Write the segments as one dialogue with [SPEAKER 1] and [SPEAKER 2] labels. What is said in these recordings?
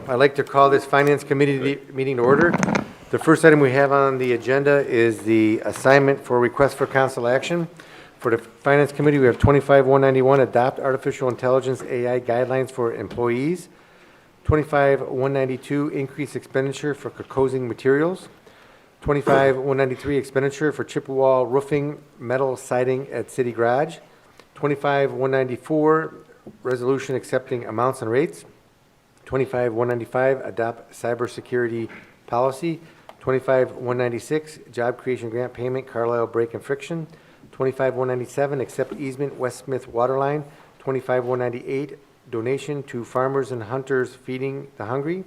[SPEAKER 1] I'd like to call this Finance Committee meeting to order. The first item we have on the agenda is the assignment for request for council action. For the Finance Committee, we have 25-191, adopt artificial intelligence AI guidelines for employees. 25-192, increase expenditure for closing materials. 25-193, expenditure for Chippewa roofing metal siding at City Garage. 25-194, resolution accepting amounts and rates. 25-195, adopt cybersecurity policy. 25-196, job creation grant payment, Carlisle Break and Friction. 25-197, accept easement West Smith Waterline. 25-198, donation to farmers and hunters feeding the hungry.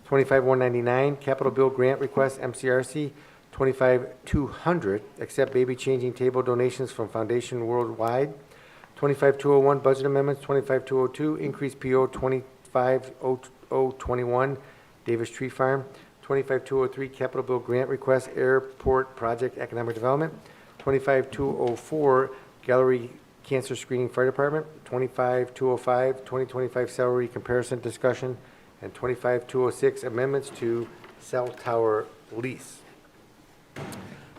[SPEAKER 1] 25-199, capital bill grant request, MCRC. 25-200, accept baby changing table donations from Foundation Worldwide. 25-201, budget amendments. 25-202, increase PO 25-0021, Davis Tree Farm. 25-203, capital bill grant request, airport project economic development. 25-204, gallery cancer screening fire department. 25-205, 2025 salary comparison discussion. And 25-206, amendments to cell tower lease.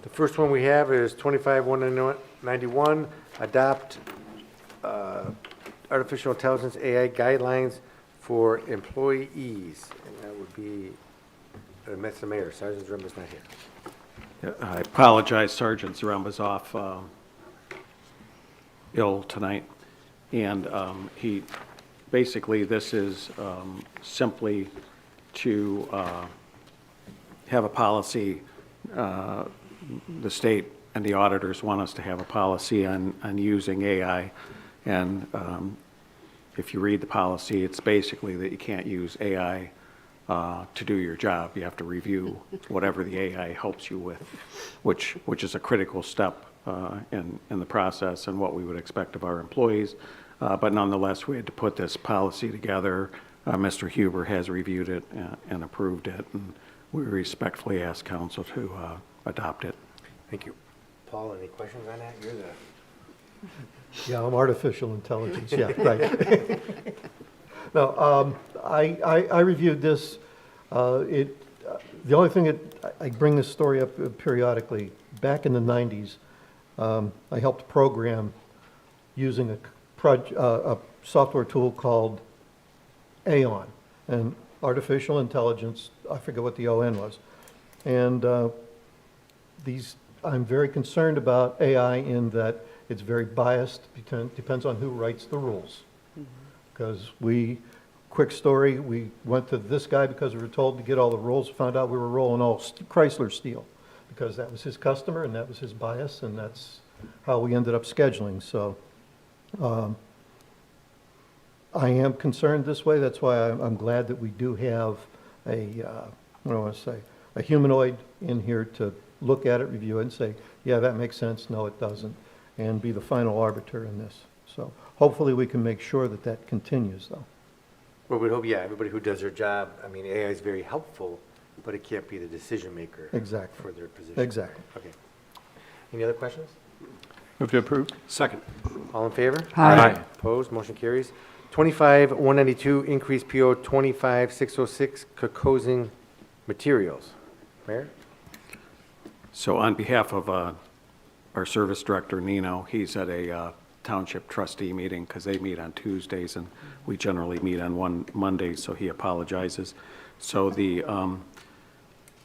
[SPEAKER 1] The first one we have is 25-191, adopt artificial intelligence AI guidelines for employees. And that would be, Mr. Mayor, Sergeant Zaremba's not here.
[SPEAKER 2] I apologize, Sergeant Zaremba's off ill tonight. And he, basically, this is simply to have a policy. The state and the auditors want us to have a policy on using AI. And if you read the policy, it's basically that you can't use AI to do your job. You have to review whatever the AI helps you with, which is a critical step in the process and what we would expect of our employees. But nonetheless, we had to put this policy together. Mr. Huber has reviewed it and approved it, and we respectfully ask council to adopt it.
[SPEAKER 1] Thank you. Paul, any questions on that? You're the...
[SPEAKER 3] Yeah, I'm artificial intelligence, yeah, right. No, I reviewed this. The only thing that, I bring this story up periodically. Back in the 90s, I helped program using a software tool called Aon, and artificial intelligence, I forget what the ON was. And I'm very concerned about AI in that it's very biased, depends on who writes the rules. Because quick story, we went to this guy because we were told to get all the rules, found out we were rolling all Chrysler steel, because that was his customer and that was his bias, and that's how we ended up scheduling. So I am concerned this way. That's why I'm glad that we do have a humanoid in here to look at it, review it, and say, yeah, that makes sense, no, it doesn't, and be the final arbiter in this. So hopefully we can make sure that that continues, though.
[SPEAKER 1] Well, we'd hope, yeah, everybody who does their job, I mean, AI is very helpful, but it can't be the decision maker.
[SPEAKER 3] Exactly.
[SPEAKER 1] For their position.
[SPEAKER 3] Exactly.
[SPEAKER 1] Okay. Any other questions?
[SPEAKER 4] Move to approve.
[SPEAKER 2] Second.
[SPEAKER 1] All in favor?
[SPEAKER 4] Aye.
[SPEAKER 1] Opposed? Motion carries. 25-192, increase PO 25-606, closing materials. Mayor?
[SPEAKER 2] So on behalf of our service director, Nino, he's at a township trustee meeting because they meet on Tuesdays and we generally meet on Monday, so he apologizes. So the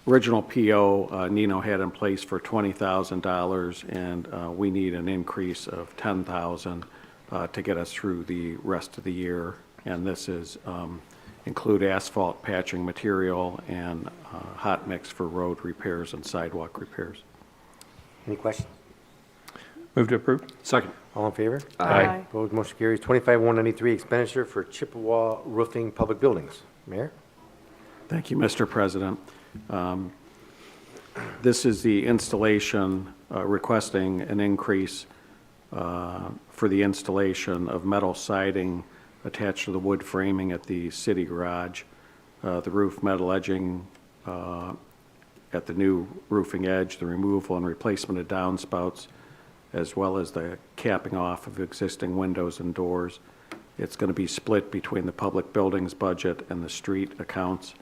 [SPEAKER 2] original PO Nino had in place for $20,000, and we need an increase of $10,000 to get us through the rest of the year. And this is include asphalt patching material and hot mix for road repairs and sidewalk repairs.
[SPEAKER 1] Any questions?
[SPEAKER 4] Move to approve.
[SPEAKER 2] Second.
[SPEAKER 1] All in favor?
[SPEAKER 4] Aye.
[SPEAKER 1] Opposed? Motion carries. 25-193, expenditure for Chippewa roofing public buildings. Mayor?
[SPEAKER 2] Thank you, Mr. President. This is the installation, requesting an increase for the installation of metal siding attached to the wood framing at the city garage, the roof metal edging at the new roofing edge, the removal and replacement of downspouts, as well as the capping off of existing windows and doors. It's going to be split between the public buildings budget and the street accounts,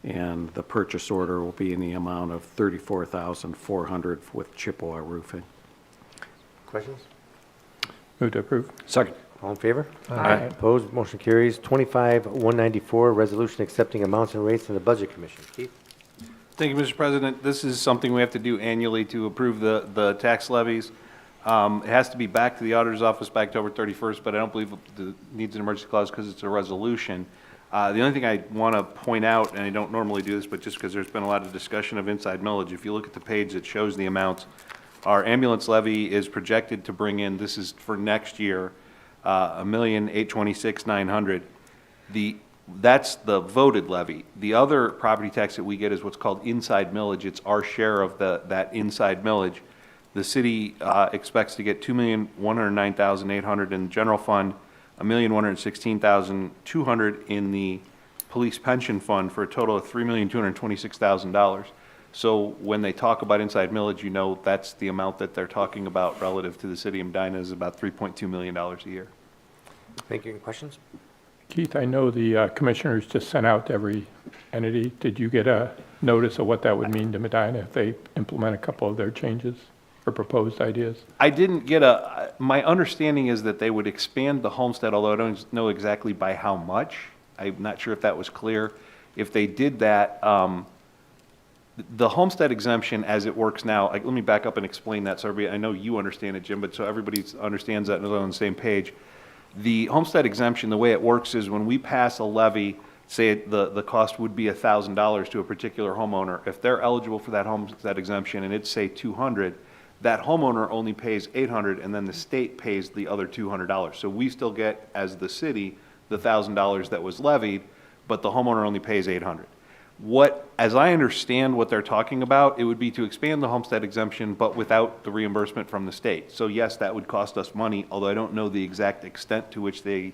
[SPEAKER 2] and the purchase order will be in the amount of $34,400 with Chippewa Roofing.
[SPEAKER 1] Questions?
[SPEAKER 4] Move to approve.
[SPEAKER 2] Second.
[SPEAKER 1] All in favor?
[SPEAKER 4] Aye.
[SPEAKER 1] Opposed, motion carries. 25-194, resolution accepting amounts and rates in the Budget Commission. Keith?
[SPEAKER 5] Thank you, Mr. President. This is something we have to do annually to approve the tax levies. It has to be back to the auditor's office by October 31st, but I don't believe it needs an emergency clause because it's a resolution. The only thing I want to point out, and I don't normally do this, but just because there's been a lot of discussion of inside millage, if you look at the page that shows the amounts, our ambulance levy is projected to bring in, this is for next year, $1,826,900. That's the voted levy. The other property tax that we get is what's called inside millage. It's our share of that inside millage. The city expects to get $2,109,800 in the general fund, $1,116,200 in the police pension fund, for a total of $3,226,000. So when they talk about inside millage, you know that's the amount that they're talking about relative to the city of Medina, is about $3.2 million a year.
[SPEAKER 1] Thank you. Any questions?
[SPEAKER 4] Keith, I know the commissioners just sent out to every entity. Did you get a notice of what that would mean to Medina if they implement a couple of their changes or proposed ideas?
[SPEAKER 5] I didn't get my understanding is that they would expand the homestead, although I don't know exactly by how much. I'm not sure if that was clear. If they did that, the homestead exemption as it works now, let me back up and explain that so everybody, I know you understand it, Jim, but so everybody understands that and is on the same page. The homestead exemption, the way it works is when we pass a levy, say the cost would be $1,000 to a particular homeowner. If they're eligible for that homestead exemption and it's say $200, that homeowner only pays $800 and then the state pays the other $200. So we still get, as the city, the $1,000 that was levied, but the homeowner only pays $800. As I understand what they're talking about, it would be to expand the homestead exemption, but without the reimbursement from the state. So yes, that would cost us money, although I don't know the exact extent to which they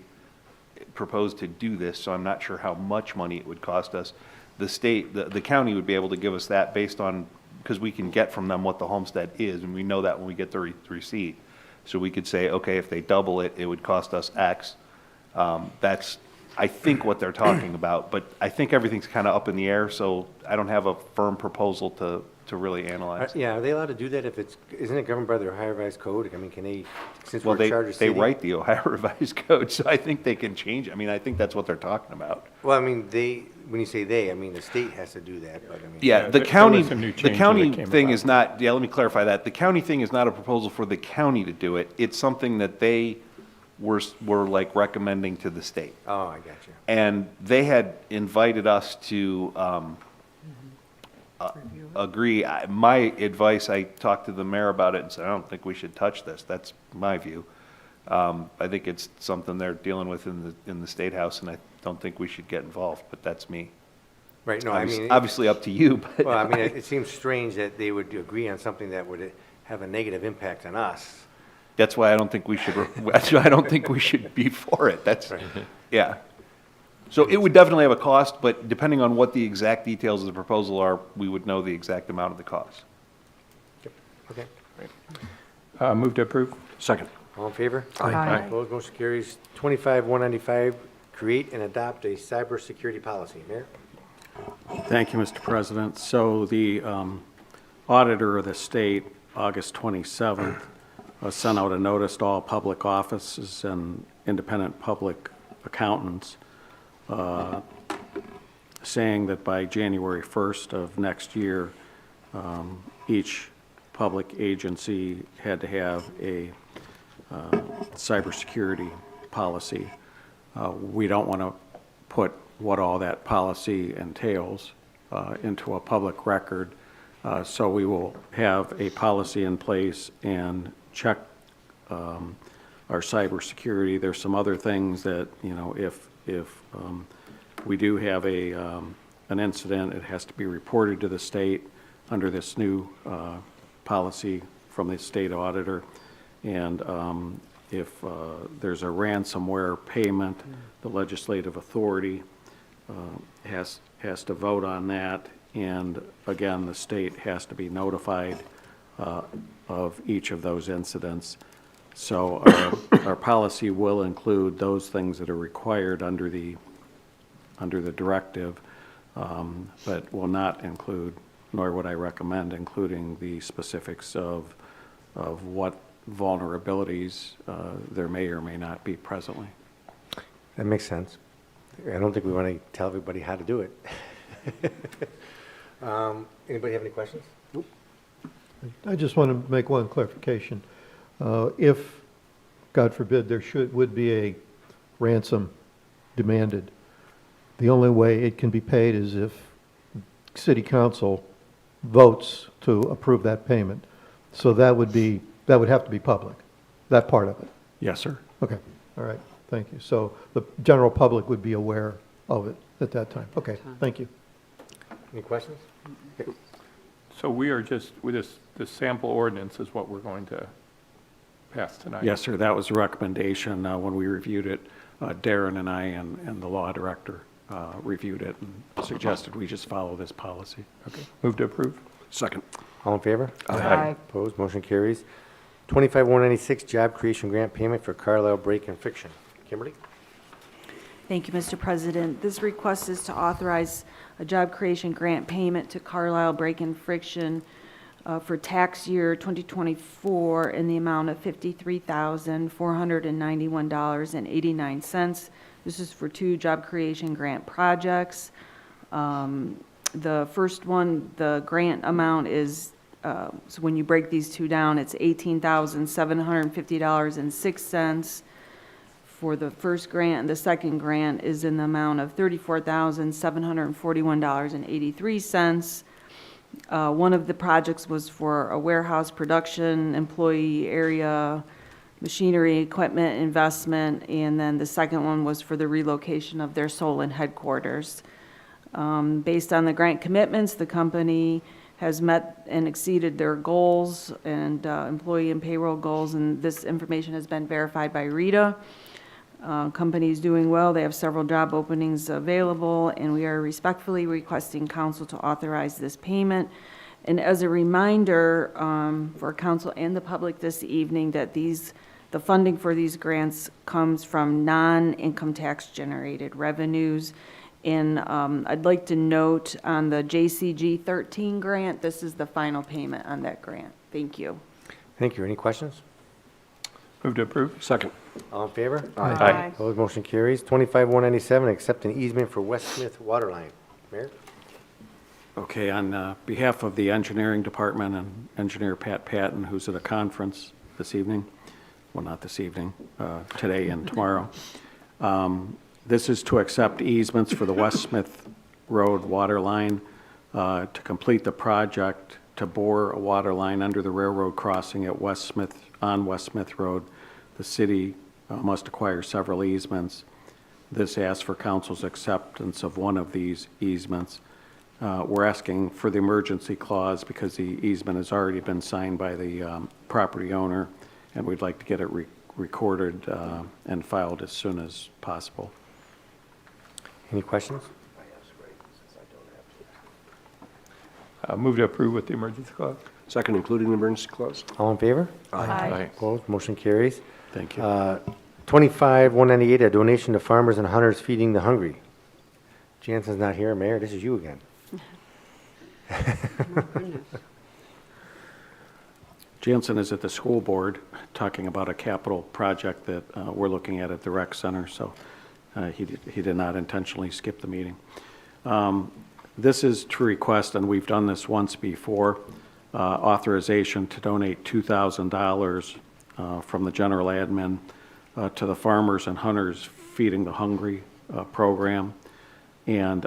[SPEAKER 5] propose to do this, so I'm not sure how much money it would cost us. The state, the county would be able to give us that based on, because we can get from them what the homestead is, and we know that when we get the receipt. So we could say, okay, if they double it, it would cost us X. That's, I think, what they're talking about, but I think everything's kind of up in the air, so I don't have a firm proposal to really analyze.
[SPEAKER 1] Yeah, are they allowed to do that if isn't it governed by their Ohio Revised Code? I mean, can they, since
[SPEAKER 5] Well,
[SPEAKER 1] we're charged
[SPEAKER 5] they
[SPEAKER 1] city?
[SPEAKER 5] write the Ohio Revised Code, so I think they can change. I mean, I think that's what they're talking about.
[SPEAKER 1] Well, I mean, when you say they, I mean, the state has to do that, but I mean.
[SPEAKER 5] Yeah,
[SPEAKER 4] Yeah,
[SPEAKER 5] the
[SPEAKER 4] there
[SPEAKER 5] county,
[SPEAKER 4] was a new
[SPEAKER 5] the
[SPEAKER 4] change
[SPEAKER 5] county
[SPEAKER 4] that came
[SPEAKER 5] thing
[SPEAKER 4] about.
[SPEAKER 5] is not, let me clarify that. The county thing is not a proposal for the county to do it. It's something that they were like recommending to the state.
[SPEAKER 1] Oh, I got you.
[SPEAKER 5] And they had invited us to agree. My advice, I talked to the mayor about it and said, I don't think we should touch this. That's my view. I think it's something they're dealing with in the State House, and I don't think we should get involved, but that's me.
[SPEAKER 1] Right, no, I mean.
[SPEAKER 5] Obviously up to you, but.
[SPEAKER 1] Well, I mean, it seems strange that they would agree on something that would have a negative impact on us.
[SPEAKER 5] That's why I don't think we should, that's why I don't think we should be for it. That's, yeah. So it would definitely have a cost, but depending on what the exact details of the proposal are, we would know the exact amount of the cost.
[SPEAKER 1] Okay.
[SPEAKER 4] Move to approve.
[SPEAKER 2] Second.
[SPEAKER 1] All in favor?
[SPEAKER 6] Aye.
[SPEAKER 1] Opposed, motion carries. 25-195, create and adopt a cybersecurity policy. Mayor?
[SPEAKER 2] Thank you, Mr. President. So the auditor of the state, August 27th, sent out a notice to all public offices and independent public accountants saying that by January 1st of next year, each public agency had to have a cybersecurity policy. We don't want to put what all that policy entails into a public record, so we will have a policy in place and check our cybersecurity. There's some other things that, you know, if we do have an incident, it has to be reported to the state under this new policy from the state auditor. And if there's a ransomware payment, the legislative authority has to vote on that. And again, the state has to be notified of each of those incidents. So our policy will include those things that are required under the directive, but will not include, nor would I recommend including the specifics of what vulnerabilities there may or may not be presently.
[SPEAKER 1] That makes sense. I don't think we want to tell everybody how to do it. Anybody have any questions?
[SPEAKER 3] I just want to make one clarification. If, God forbid, would be a ransom demanded, the only way it can be paid is if city council votes to approve that payment. So that would have to be public, that part of it.
[SPEAKER 2] Yes, sir.
[SPEAKER 3] Okay, all right, thank you. So the general public would be aware of it at that time. Okay, thank you.
[SPEAKER 1] Any questions? Okay.
[SPEAKER 4] So we are just, with this sample ordinance is what we're going to pass tonight?
[SPEAKER 2] Yes, sir. That was a recommendation when we reviewed it. Darren and I and the law director reviewed it and suggested we just follow this policy.
[SPEAKER 4] Okay. Move to approve?
[SPEAKER 2] Second.
[SPEAKER 1] All in favor?
[SPEAKER 6] Aye.
[SPEAKER 1] Opposed, motion carries. 25-196, job creation grant payment for Carlisle Brake and Friction. Kimberly?
[SPEAKER 6] Thank you, Mr. President. This request is to authorize a job creation grant payment to Carlisle Brake and Friction for tax year 2024 in the amount of $53,491.89. This is for 2 job creation grant projects. The first one, the grant amount is, so when you break these two down, it's $18,750.06 for the first grant, and the second grant is in the amount of $34,741.83. One of the projects was for a warehouse production, employee area, machinery, equipment investment, and then the second one was for the relocation of their Solon headquarters. Based on the grant commitments, the company has met and exceeded their goals and employee and payroll goals, and this information has been verified by Rita. Company is doing well. They have several job openings available, and we are respectfully requesting council to authorize this payment. And as a reminder for council and the public this evening, that the funding for these grants comes from non-income tax generated revenues. And I'd like to note on the JCG 13 grant, this is the final payment on that grant. Thank you.
[SPEAKER 1] Thank you. Any questions?
[SPEAKER 4] Move to approve?
[SPEAKER 2] Second.
[SPEAKER 1] All in favor?
[SPEAKER 6] Aye.
[SPEAKER 1] Opposed, motion carries. 25-197, accept an easement for West Smith Water Line. Mayor?
[SPEAKER 2] Okay, on behalf of the engineering department and engineer Pat Patton, who's at a conference this evening, well, not this evening, today and tomorrow, this is to accept easements for the West Smith Road water line to complete the project to bore a water line under the railroad crossing at West Smith Road. The city must acquire several easements. This asks for council's acceptance of one of these easements. We're asking for the emergency clause because the easement has already been signed by the property owner, and we'd like to get it recorded and filed as soon as possible.
[SPEAKER 1] Any questions?
[SPEAKER 4] Move to approve with the emergency clause?
[SPEAKER 7] Second, including the emergency clause?
[SPEAKER 1] All in favor?
[SPEAKER 6] Aye.
[SPEAKER 1] Opposed, motion carries.
[SPEAKER 2] Thank you.
[SPEAKER 1] 25-198, a donation to farmers and hunters feeding the hungry. Jansen's not here. Mayor, this is you again.
[SPEAKER 2] Jansen is at the school board talking about a capital project that we're looking at the rec center, so he did not intentionally skip the meeting. This is to request, and we've done this once before, authorization to donate $2,000 from the general admin to the Farmers and Hunters Feeding the Hungry program. And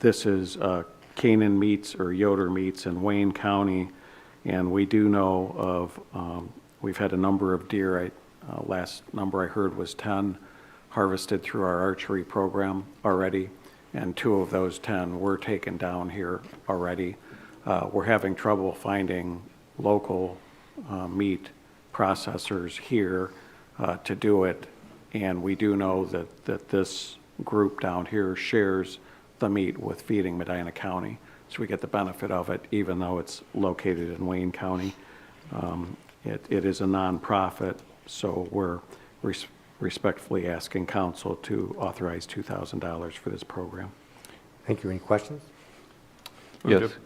[SPEAKER 2] this is Canaan Meats or Yoder Meats in Wayne County. And we do know of, we've had a number of deer. Last number I heard was 10 harvested through our archery program already. And 2 of those 10 were taken down here already. We're having trouble finding local meat processors here to do it. And we do know that this group down here shares the meat with Feeding Medina County. So we get the benefit of it even though it's located in Wayne County. It is a nonprofit, so we're respectfully asking council to authorize $2,000 for this program.
[SPEAKER 1] Thank you. Any questions?
[SPEAKER 4] Move
[SPEAKER 5] Yes.
[SPEAKER 4] to-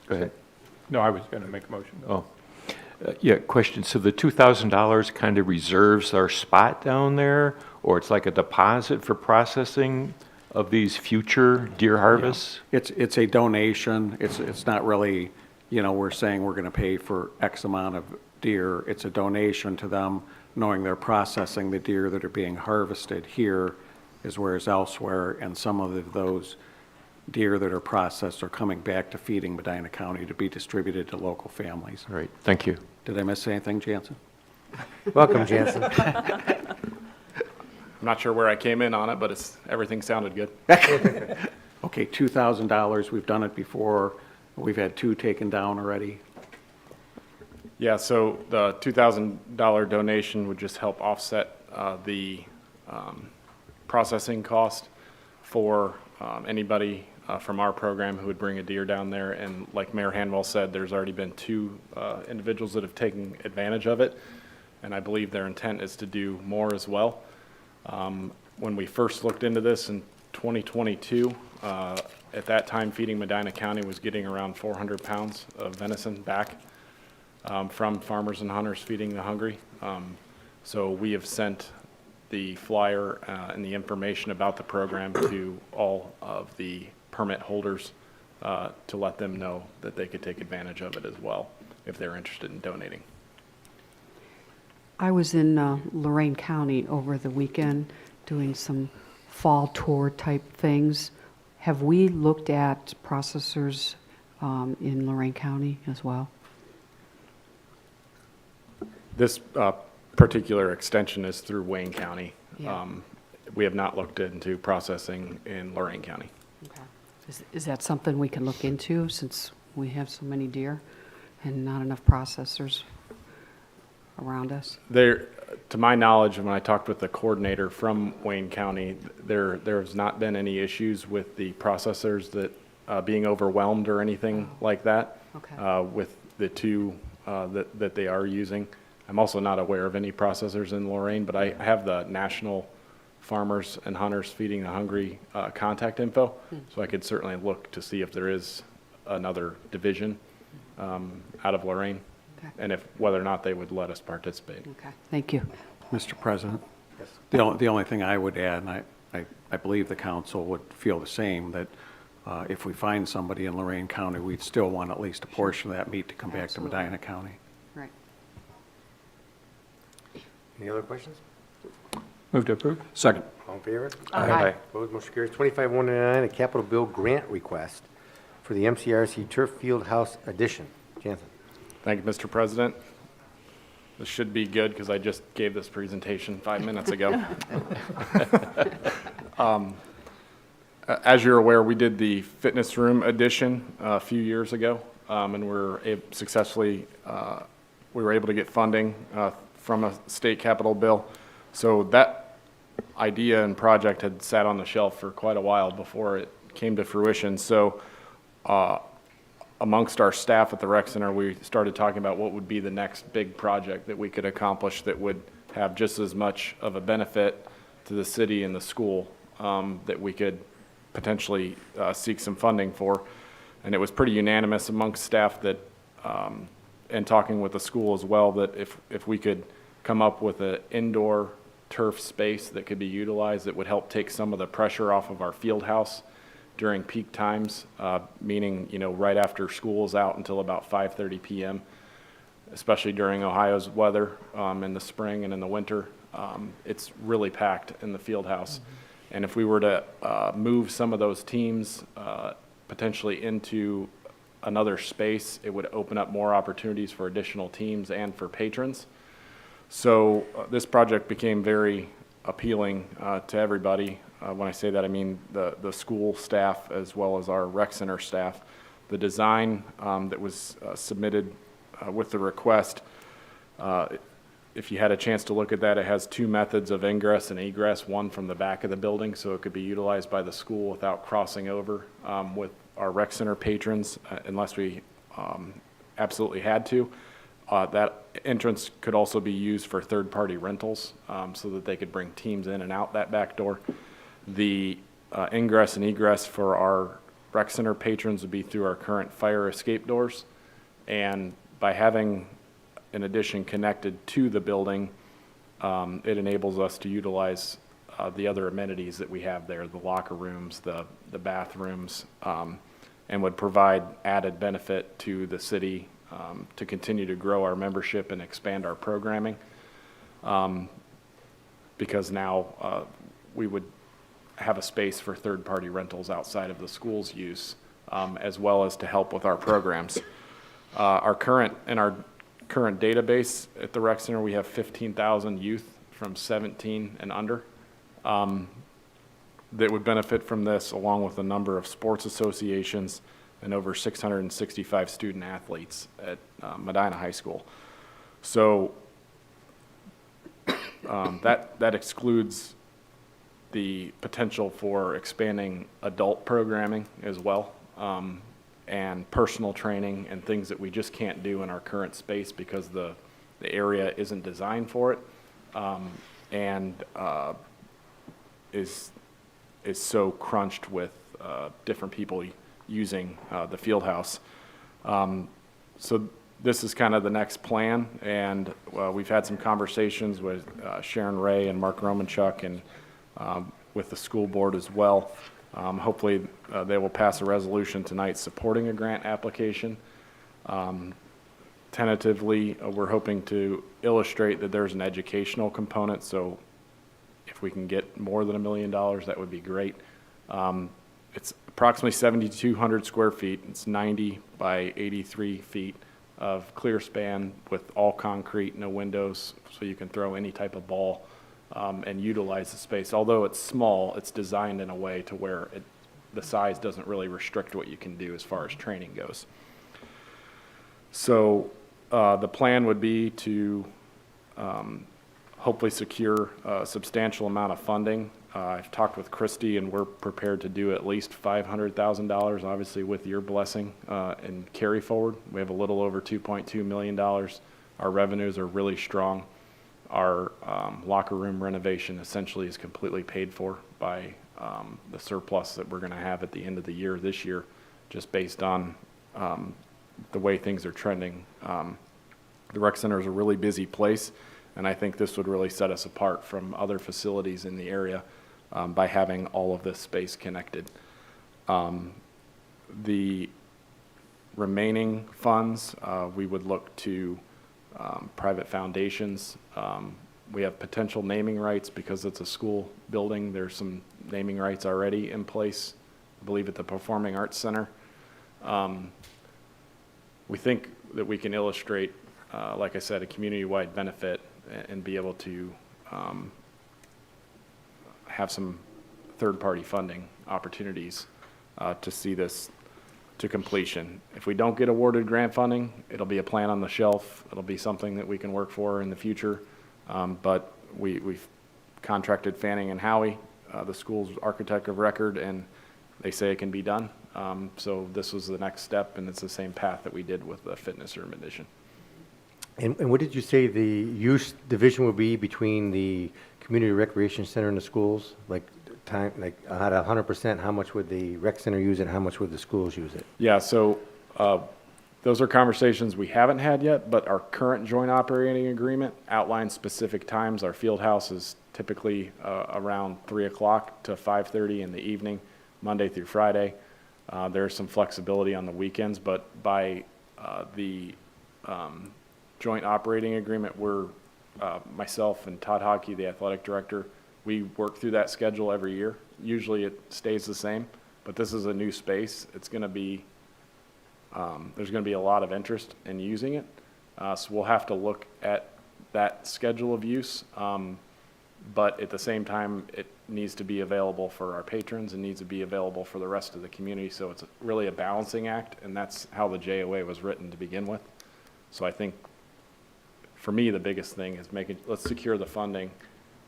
[SPEAKER 5] Go ahead.
[SPEAKER 4] No, I was going to make a motion.
[SPEAKER 8] Oh, yeah, question. So the $2,000 kind of reserves our spot down there, or it's like a deposit for processing of these future deer harvests?
[SPEAKER 2] It's a donation. It's not really, we're saying we're going to pay for X amount of deer. It's a donation to them, knowing they're processing the deer that are being harvested here as well as elsewhere, and some of those deer that are processed are coming back to feeding Medina County to be distributed to local families.
[SPEAKER 8] All right, thank you.
[SPEAKER 2] Did I miss anything, Jansen?
[SPEAKER 1] Welcome, Jansen.
[SPEAKER 9] I'm not sure where I came in on it, but everything sounded good.
[SPEAKER 2] Okay, $2,000, we've done it before. We've had 2 taken down already.
[SPEAKER 9] Yeah, so the $2,000 donation would just help offset the processing cost for anybody from our program who would bring a deer down there. And like Mayor Hanwell said, there's already been 2 individuals that have taken advantage of it, and I believe their intent is to do more as well. When we first looked into this in 2022, at that time, Feeding Medina County was getting around 400 pounds of venison back from Farmers and Hunters Feeding the Hungry. So we have sent the flyer and the information about the program to all of the permit holders to let them know that they could take advantage of it as well if they're interested in donating.
[SPEAKER 10] I was in Lorain County over the weekend doing some fall tour type things. Have we looked at processors in Lorain County as well?
[SPEAKER 9] This particular extension is through Wayne County.
[SPEAKER 10] Yeah.
[SPEAKER 9] We have not looked into processing in Lorain County.
[SPEAKER 10] Okay. Is that something we can look into since we have so many deer and not enough processors around us?
[SPEAKER 9] There, to my knowledge, when I talked with the coordinator from Wayne County, there has not been any issues with the processors that being overwhelmed or anything like that.
[SPEAKER 10] Okay.
[SPEAKER 9] With the 2 that they are using. I'm also not aware of any processors in Lorain, but I have the National Farmers and Hunters Feeding the Hungry contact info, so I could certainly look to see if there is another division out of Lorain,
[SPEAKER 10] Okay.
[SPEAKER 9] and if whether or not they would let us participate.
[SPEAKER 10] Okay, thank you.
[SPEAKER 2] Mr. President? The only thing I would add, and I believe the council would feel the same, that if we find somebody in Lorain County, we'd still want at least a portion of that meat to come back to
[SPEAKER 10] Absolutely.
[SPEAKER 2] Medina County.
[SPEAKER 10] Right.
[SPEAKER 1] Any other questions?
[SPEAKER 4] Move to approve?
[SPEAKER 7] Second.
[SPEAKER 1] All in favor?
[SPEAKER 8] Aye.
[SPEAKER 1] Opposed, motion carries. 25-199, a capital bill grant request for the MCRC Turf Field House addition. Jansen.
[SPEAKER 9] Thank you, Mr. President. This should be good because I just gave this presentation 5 minutes ago. As you're aware, we did the fitness room addition a few years ago, and we were able to get funding from a state capital bill. So that idea and project had sat on the shelf for quite a while before it came to fruition. So amongst our staff at the rec center, we started talking about what would be the next big project that we could accomplish that would have just as much of a benefit to the city and the school that we could potentially seek some funding for. And it was pretty unanimous amongst staff that, and talking with the school as well, that if we could come up with an indoor turf space that could be utilized, that would help take some of the pressure off of our field house during peak times, meaning, right after school is out until about 5:30 p.m., especially during Ohio's weather in the spring and in the winter. It's really packed in the field house. And if we were to move some of those teams potentially into another space, it would open up more opportunities for additional teams and for patrons. So this project became very appealing to everybody. When I say that, I mean the school staff as well as our rec center staff. The design that was submitted with the request, if you had a chance to look at that, it has 2 methods of ingress and egress, one from the back of the building, so it could be utilized by the school without crossing over with our rec center patrons unless we absolutely had to. That entrance could also be used for third-party rentals, so that they could bring teams in and out that back door. The ingress and egress for our rec center patrons would be through our current fire escape doors. And by having an addition connected to the building, it enables us to utilize the other amenities that we have there, the locker rooms, the bathrooms, and would provide added benefit to the city to continue to grow our membership and expand our programming. Because now we would have a space for third-party rentals outside of the school's use, as well as to help with our programs. Our current database at the rec center, we have 15,000 youth from 17 and under that would benefit from this, along with a number of sports associations and over 665 student athletes at Medina High School. So that excludes the potential for expanding adult programming as well, and personal training and things that we just can't do in our current space because the area isn't designed for it, and is so crunched with different people using the field house. So this is kind of the next plan, and we've had some conversations with Sharon Ray and Mark Romanchuk and with the school board as well. Hopefully they will pass a resolution tonight supporting a grant application. Tentatively, we're hoping to illustrate that there's an educational component, so if we can get more than $1 million, that would be great. It's approximately 7,200 square feet. It's 90 by 83 feet of clear span with all concrete, no windows, so you can throw any type of ball and utilize the space. Although it's small, it's designed in a way to where the size doesn't really restrict what you can do as far as training goes. So the plan would be to hopefully secure a substantial amount of funding. I've talked with Christy, and we're prepared to do at least $500,000, obviously with your blessing and carry forward. We have a little over $2.2 million. Our revenues are really strong. Our locker room renovation essentially is completely paid for by the surplus that we're going to have at the end of the year this year, just based on the way things are trending. The rec center is a really busy place, and I think this would really set us apart from other facilities in the area by having all of this space connected. The remaining funds, we would look to private foundations. We have potential naming rights because it's a school building. There's some naming rights already in place, I believe at the Performing Arts Center. We think that we can illustrate, like I said, a community-wide benefit and be able to have some third-party funding opportunities to see this to completion. If we don't get awarded grant funding, it'll be a plan on the shelf. It'll be something that we can work for in the future. But we've contracted Fanning and Howie, the school's architect of record, and they say it can be done. So this was the next step, and it's the same path that we did with the fitness room addition.
[SPEAKER 1] And what did you say the use division would be between the community recreation center and the schools? Like time, like out of 100%, how much would the rec center use it? How much would the schools use it?
[SPEAKER 9] Yeah, so those are conversations we haven't had yet, but our current joint operating agreement outlines specific times. Our field house is typically around 3 o'clock to 5:30 in the evening, Monday through Friday. There's some flexibility on the weekends, but by the joint operating agreement, we're myself and Todd Hockey, the athletic director, we work through that schedule every year. Usually it stays the same, but this is a new space. It's going to be there's going to be a lot of interest in using it, so we'll have to look at that schedule of use. But at the same time, it needs to be available for our patrons and needs to be available for the rest of the community. So it's really a balancing act, and that's how the JOA was written to begin with. So I think for me, the biggest thing is let's secure the funding,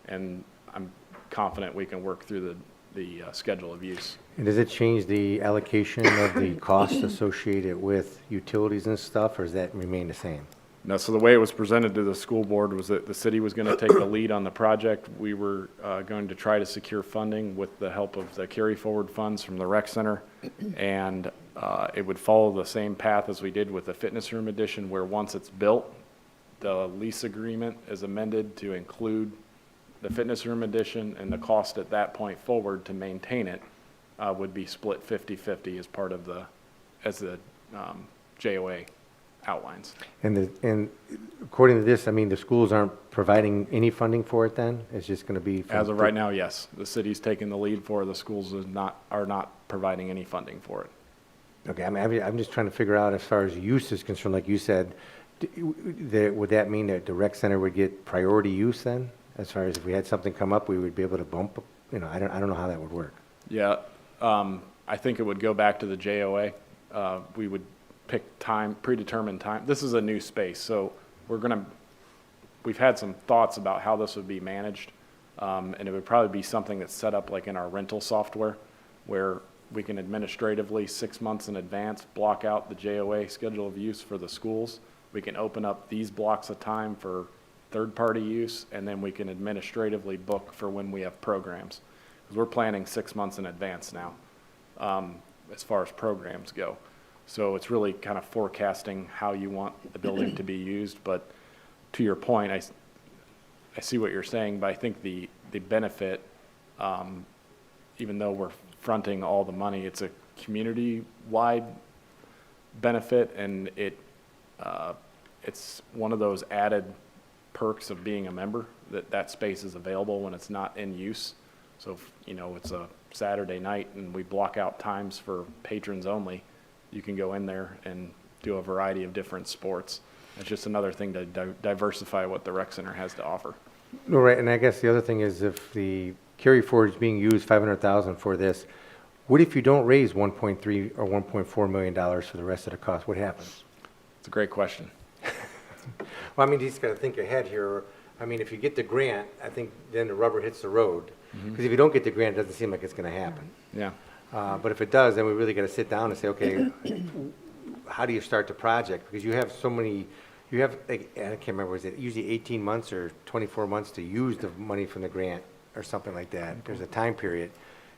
[SPEAKER 9] and I'm confident we can work through the schedule of use.
[SPEAKER 1] And does it change the allocation of the costs associated with utilities and stuff, or does that remain the same?
[SPEAKER 9] No, so the way it was presented to the school board was that the city was going to take the lead on the project. We were going to try to secure funding with the help of the carry forward funds from the rec center. And it would follow the same path as we did with the fitness room addition, where once it's built, the lease agreement is amended to include the fitness room addition, and the cost at that point forward to maintain it would be split 50-50 as part of the JOA outlines.
[SPEAKER 1] And according to this, I mean, the schools aren't providing any funding for it then? It's just going to be?
[SPEAKER 9] As of right now, yes. The city's taking the lead for it. The schools are not providing any funding for it.
[SPEAKER 1] Okay, I mean, I'm just trying to figure out as far as use is concerned, like you said, would that mean that the rec center would get priority use then? As far as if we had something come up, we would be able to bump, I don't know how that would work.
[SPEAKER 9] Yeah, I think it would go back to the JOA. We would pick time, predetermined time. This is a new space, so we've had some thoughts about how this would be managed. And it would probably be something that's set up like in our rental software, where we can administratively 6 months in advance block out the JOA schedule of use for the schools. We can open up these blocks of time for third-party use, and then we can administratively book for when we have programs. Because we're planning 6 months in advance now, as far as programs go. So it's really kind of forecasting how you want the building to be used. But to your point, I see what you're saying, but I think the benefit, even though we're fronting all the money, it's a community-wide benefit, and it's one of those added perks of being a member, that space is available when it's not in use. So if, it's a Saturday night and we block out times for patrons only, you can go in there and do a variety of different sports. It's just another thing to diversify what the rec center has to offer.
[SPEAKER 1] No, right, and I guess the other thing is if the carry forward is being used, $500,000 for this, what if you don't raise $1.3 or $1.4 million for the rest of the cost? What happens?
[SPEAKER 9] It's a great question.
[SPEAKER 1] Well, I mean, you just got to think ahead here. I mean, if you get the grant, I think then the rubber hits the road. Because if you don't get the grant, it doesn't seem like it's going to happen.
[SPEAKER 9] Yeah.
[SPEAKER 1] But if it does, then we really got to sit down and say, okay, how do you start the project? Because you have so many, like, I can't remember, is it usually 18 months or 24 months to use the money from the grant or something like that? There's a time period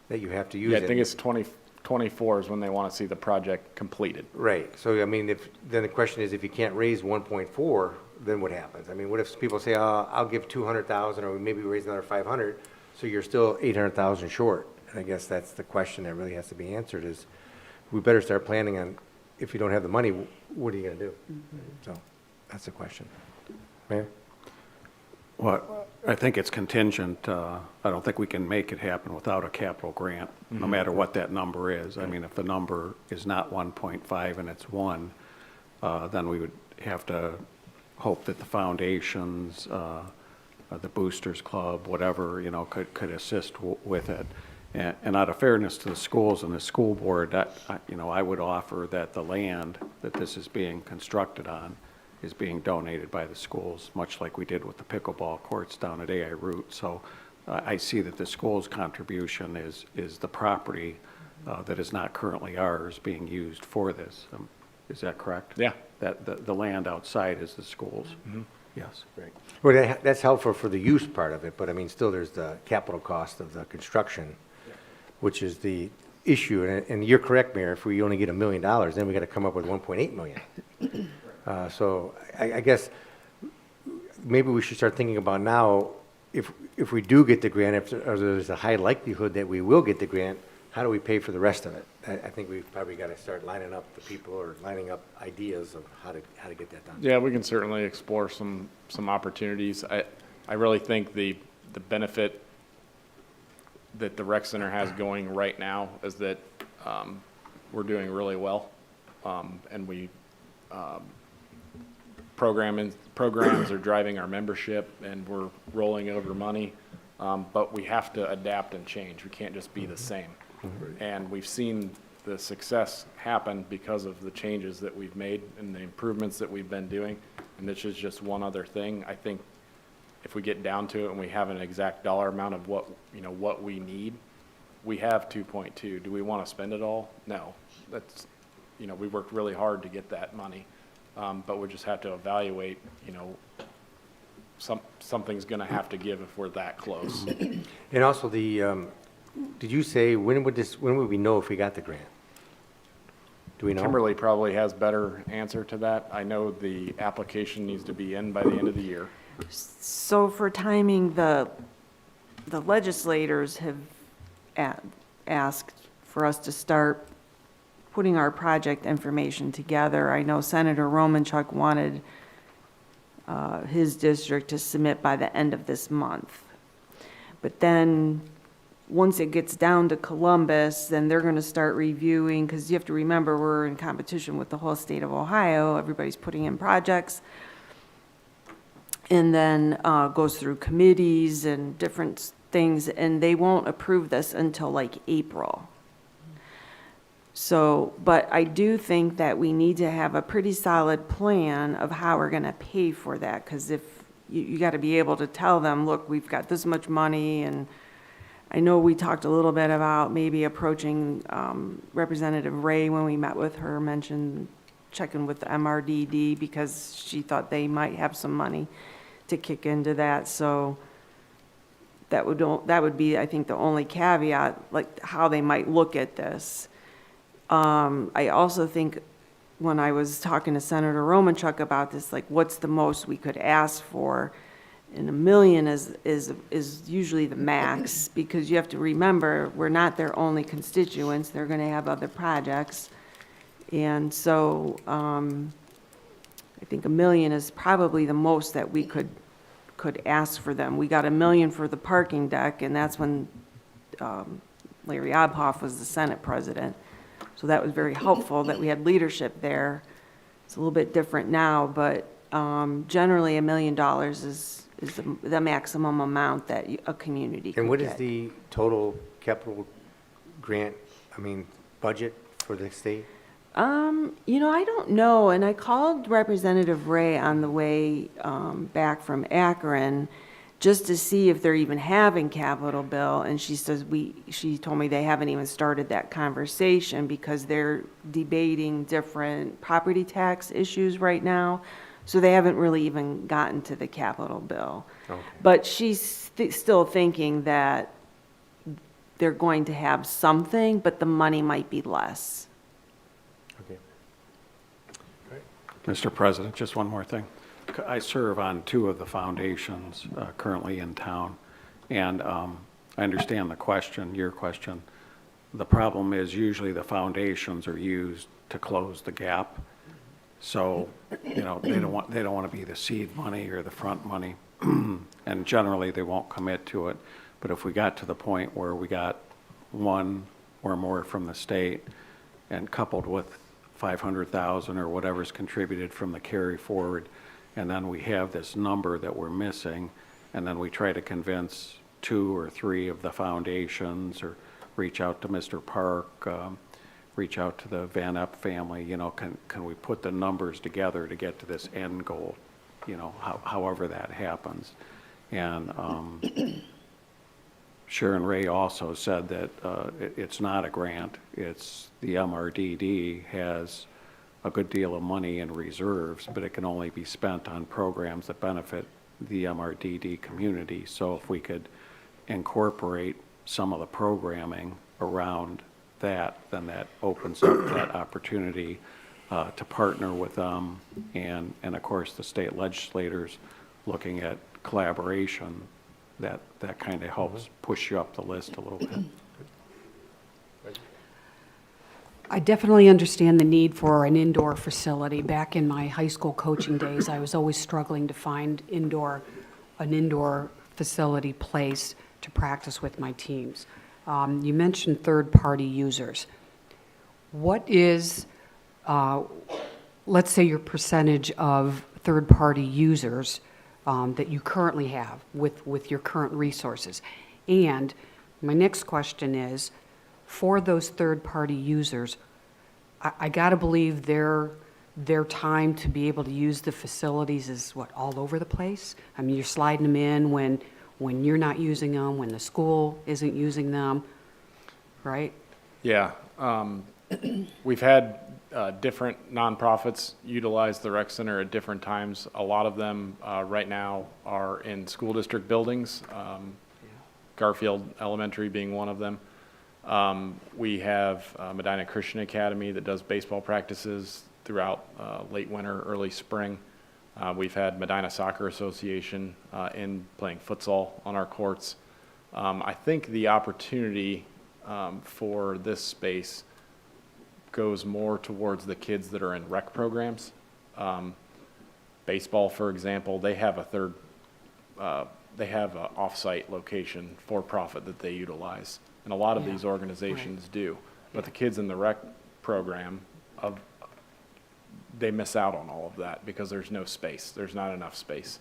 [SPEAKER 1] that you have to use it.
[SPEAKER 9] Yeah, I think it's 2024 is when they want to see the project completed.
[SPEAKER 1] Right. So, I mean, then the question is, if you can't raise 1.4, then what happens? I mean, what if people say, oh, I'll give 200,000 or maybe raise another 500, so you're still 800,000 short? And I guess that's the question that really has to be answered is, we better start planning on, if you don't have the money, what are you going to do? So, that's the question. Mayor?
[SPEAKER 2] Well, I think it's contingent. I don't think we can make it happen without a capital grant, no matter what that number is. I mean, if the number is not 1.5 and it's 1, then we would have to hope that the foundations, the Boosters Club, whatever, could assist with it. And out of fairness to the schools and the school board, I would offer that the land that this is being constructed on is being donated by the schools, much like we did with the pickleball courts down at AI Root. So I see that the school's contribution is the property that is not currently ours being used for this. Is that correct?
[SPEAKER 9] Yeah.
[SPEAKER 2] That the land outside is the schools? Yes.
[SPEAKER 1] Right. Well, that's helpful for the use part of it, but I mean, still there's the capital cost of the construction, which is the issue. And you're correct, Mayor, if we only get $1 million, then we got to come up with 1.8 million. So I guess maybe we should start thinking about now, if we do get the grant, or there's a high likelihood that we will get the grant, how do we pay for the rest of it? I think we've probably got to start lining up the people or lining up ideas of how to get that done.
[SPEAKER 9] Yeah, we can certainly explore some opportunities. I really think the benefit that the rec center has going right now is that we're doing really well, and we programs are driving our membership, and we're rolling over money, but we have to adapt and change. We can't just be the same. And we've seen the success happen because of the changes that we've made and the improvements that we've been doing. And this is just one other thing. I think if we get down to it and we have an exact dollar amount of what we need, we have 2.2. Do we want to spend it all? No. That's, we worked really hard to get that money. but we just have to evaluate, you know, something's gonna have to give if we're that close.
[SPEAKER 1] And also did you say, when would we know if we got the grant? Do we know?
[SPEAKER 9] Kimberly probably has better answer to that. I know the application needs to be in by the end of the year.
[SPEAKER 6] So for timing, the legislators have asked for us to start putting our project information together. I know Senator Romanchuk wanted his district to submit by the end of this month. But then, once it gets down to Columbus, then they're going to start reviewing, because you have to remember, we're in competition with the whole state of Ohio. Everybody's putting in projects. And then goes through committees and different things, and they won't approve this until like April. So, but I do think that we need to have a pretty solid plan of how we're going to pay for that, because if you got to be able to tell them, look, we've got this much money. And I know we talked a little bit about maybe approaching Representative Ray when we met with her, mentioned checking with the MRDD, because she thought they might have some money to kick into that. So that would be, I think, the only caveat, like how they might look at this. I also think when I was talking to Senator Romanchuk about this, like, what's the most we could ask for? And $1 million is usually the max, because you have to remember, we're not their only constituents. They're going to have other projects. And so I think $1 million is probably the most that we could ask for them. We got $1 million for the parking deck, and that's when Larry Obhoff was the Senate president. So that was very helpful that we had leadership there. It's a little bit different now, but generally $1 million is the maximum amount that a community could get.
[SPEAKER 1] And what is the total capital grant, budget for the state?
[SPEAKER 6] I don't know, and I called Representative Ray on the way back from Akron just to see if they're even having Capitol Bill, and she told me they haven't even started that conversation because they're debating different property tax issues right now, so they haven't really even gotten to the Capitol Bill.
[SPEAKER 1] Okay.
[SPEAKER 6] But she's still thinking that they're going to have something, but the money might be less.
[SPEAKER 1] Okay.
[SPEAKER 2] Mr. President, just one more thing. I serve on 2 of the foundations currently in town, and I understand the question, your question. The problem is usually the foundations are used to close the gap. So, they don't want to be the seed money or the front money, and generally they won't commit to it. But if we got to the point where we got 1 or more from the state, and coupled with 500,000 or whatever's contributed from the carry forward, and then we have this number that we're missing, and then we try to convince 2 or 3 of the foundations, or reach out to Mr. Park, reach out to the Van Epp family, can we put the numbers together to get to this end goal, however that happens. And Sharon Ray also said that it's not a grant, it's the MRDD has a good deal of money in reserves, but it can only be spent on programs that benefit the MRDD community. So if we could incorporate some of the programming around that, then that opens up that opportunity to partner with them, and of course the state legislators looking at collaboration, that kind of helps push you up the list a little bit.
[SPEAKER 10] I definitely understand the need for an indoor facility. Back in my high school coaching days, I was always struggling to find an indoor facility place to practice with my teams. You mentioned third-party users. What is, let's say, your percentage of third-party users that you currently have with your current resources? And my next question is, for those third-party users, I got to believe their time to be able to use the facilities is, all over the place? I mean, you're sliding them in when you're not using them, when the school isn't using them, right?
[SPEAKER 9] Yeah. We've had different nonprofits utilize the rec center at different times. A lot of them right now are in school district buildings, Garfield Elementary being one of them. We have Medina Christian Academy that does baseball practices throughout late winter, early spring. We've had Medina Soccer Association in playing futsal on our courts. I think the opportunity for this space goes more towards the kids that are in rec programs. Baseball, for example, they have an off-site location for profit that they utilize. And a lot of these organizations do. But the kids in the rec program, they miss out on all of that because there's no space. There's not enough space.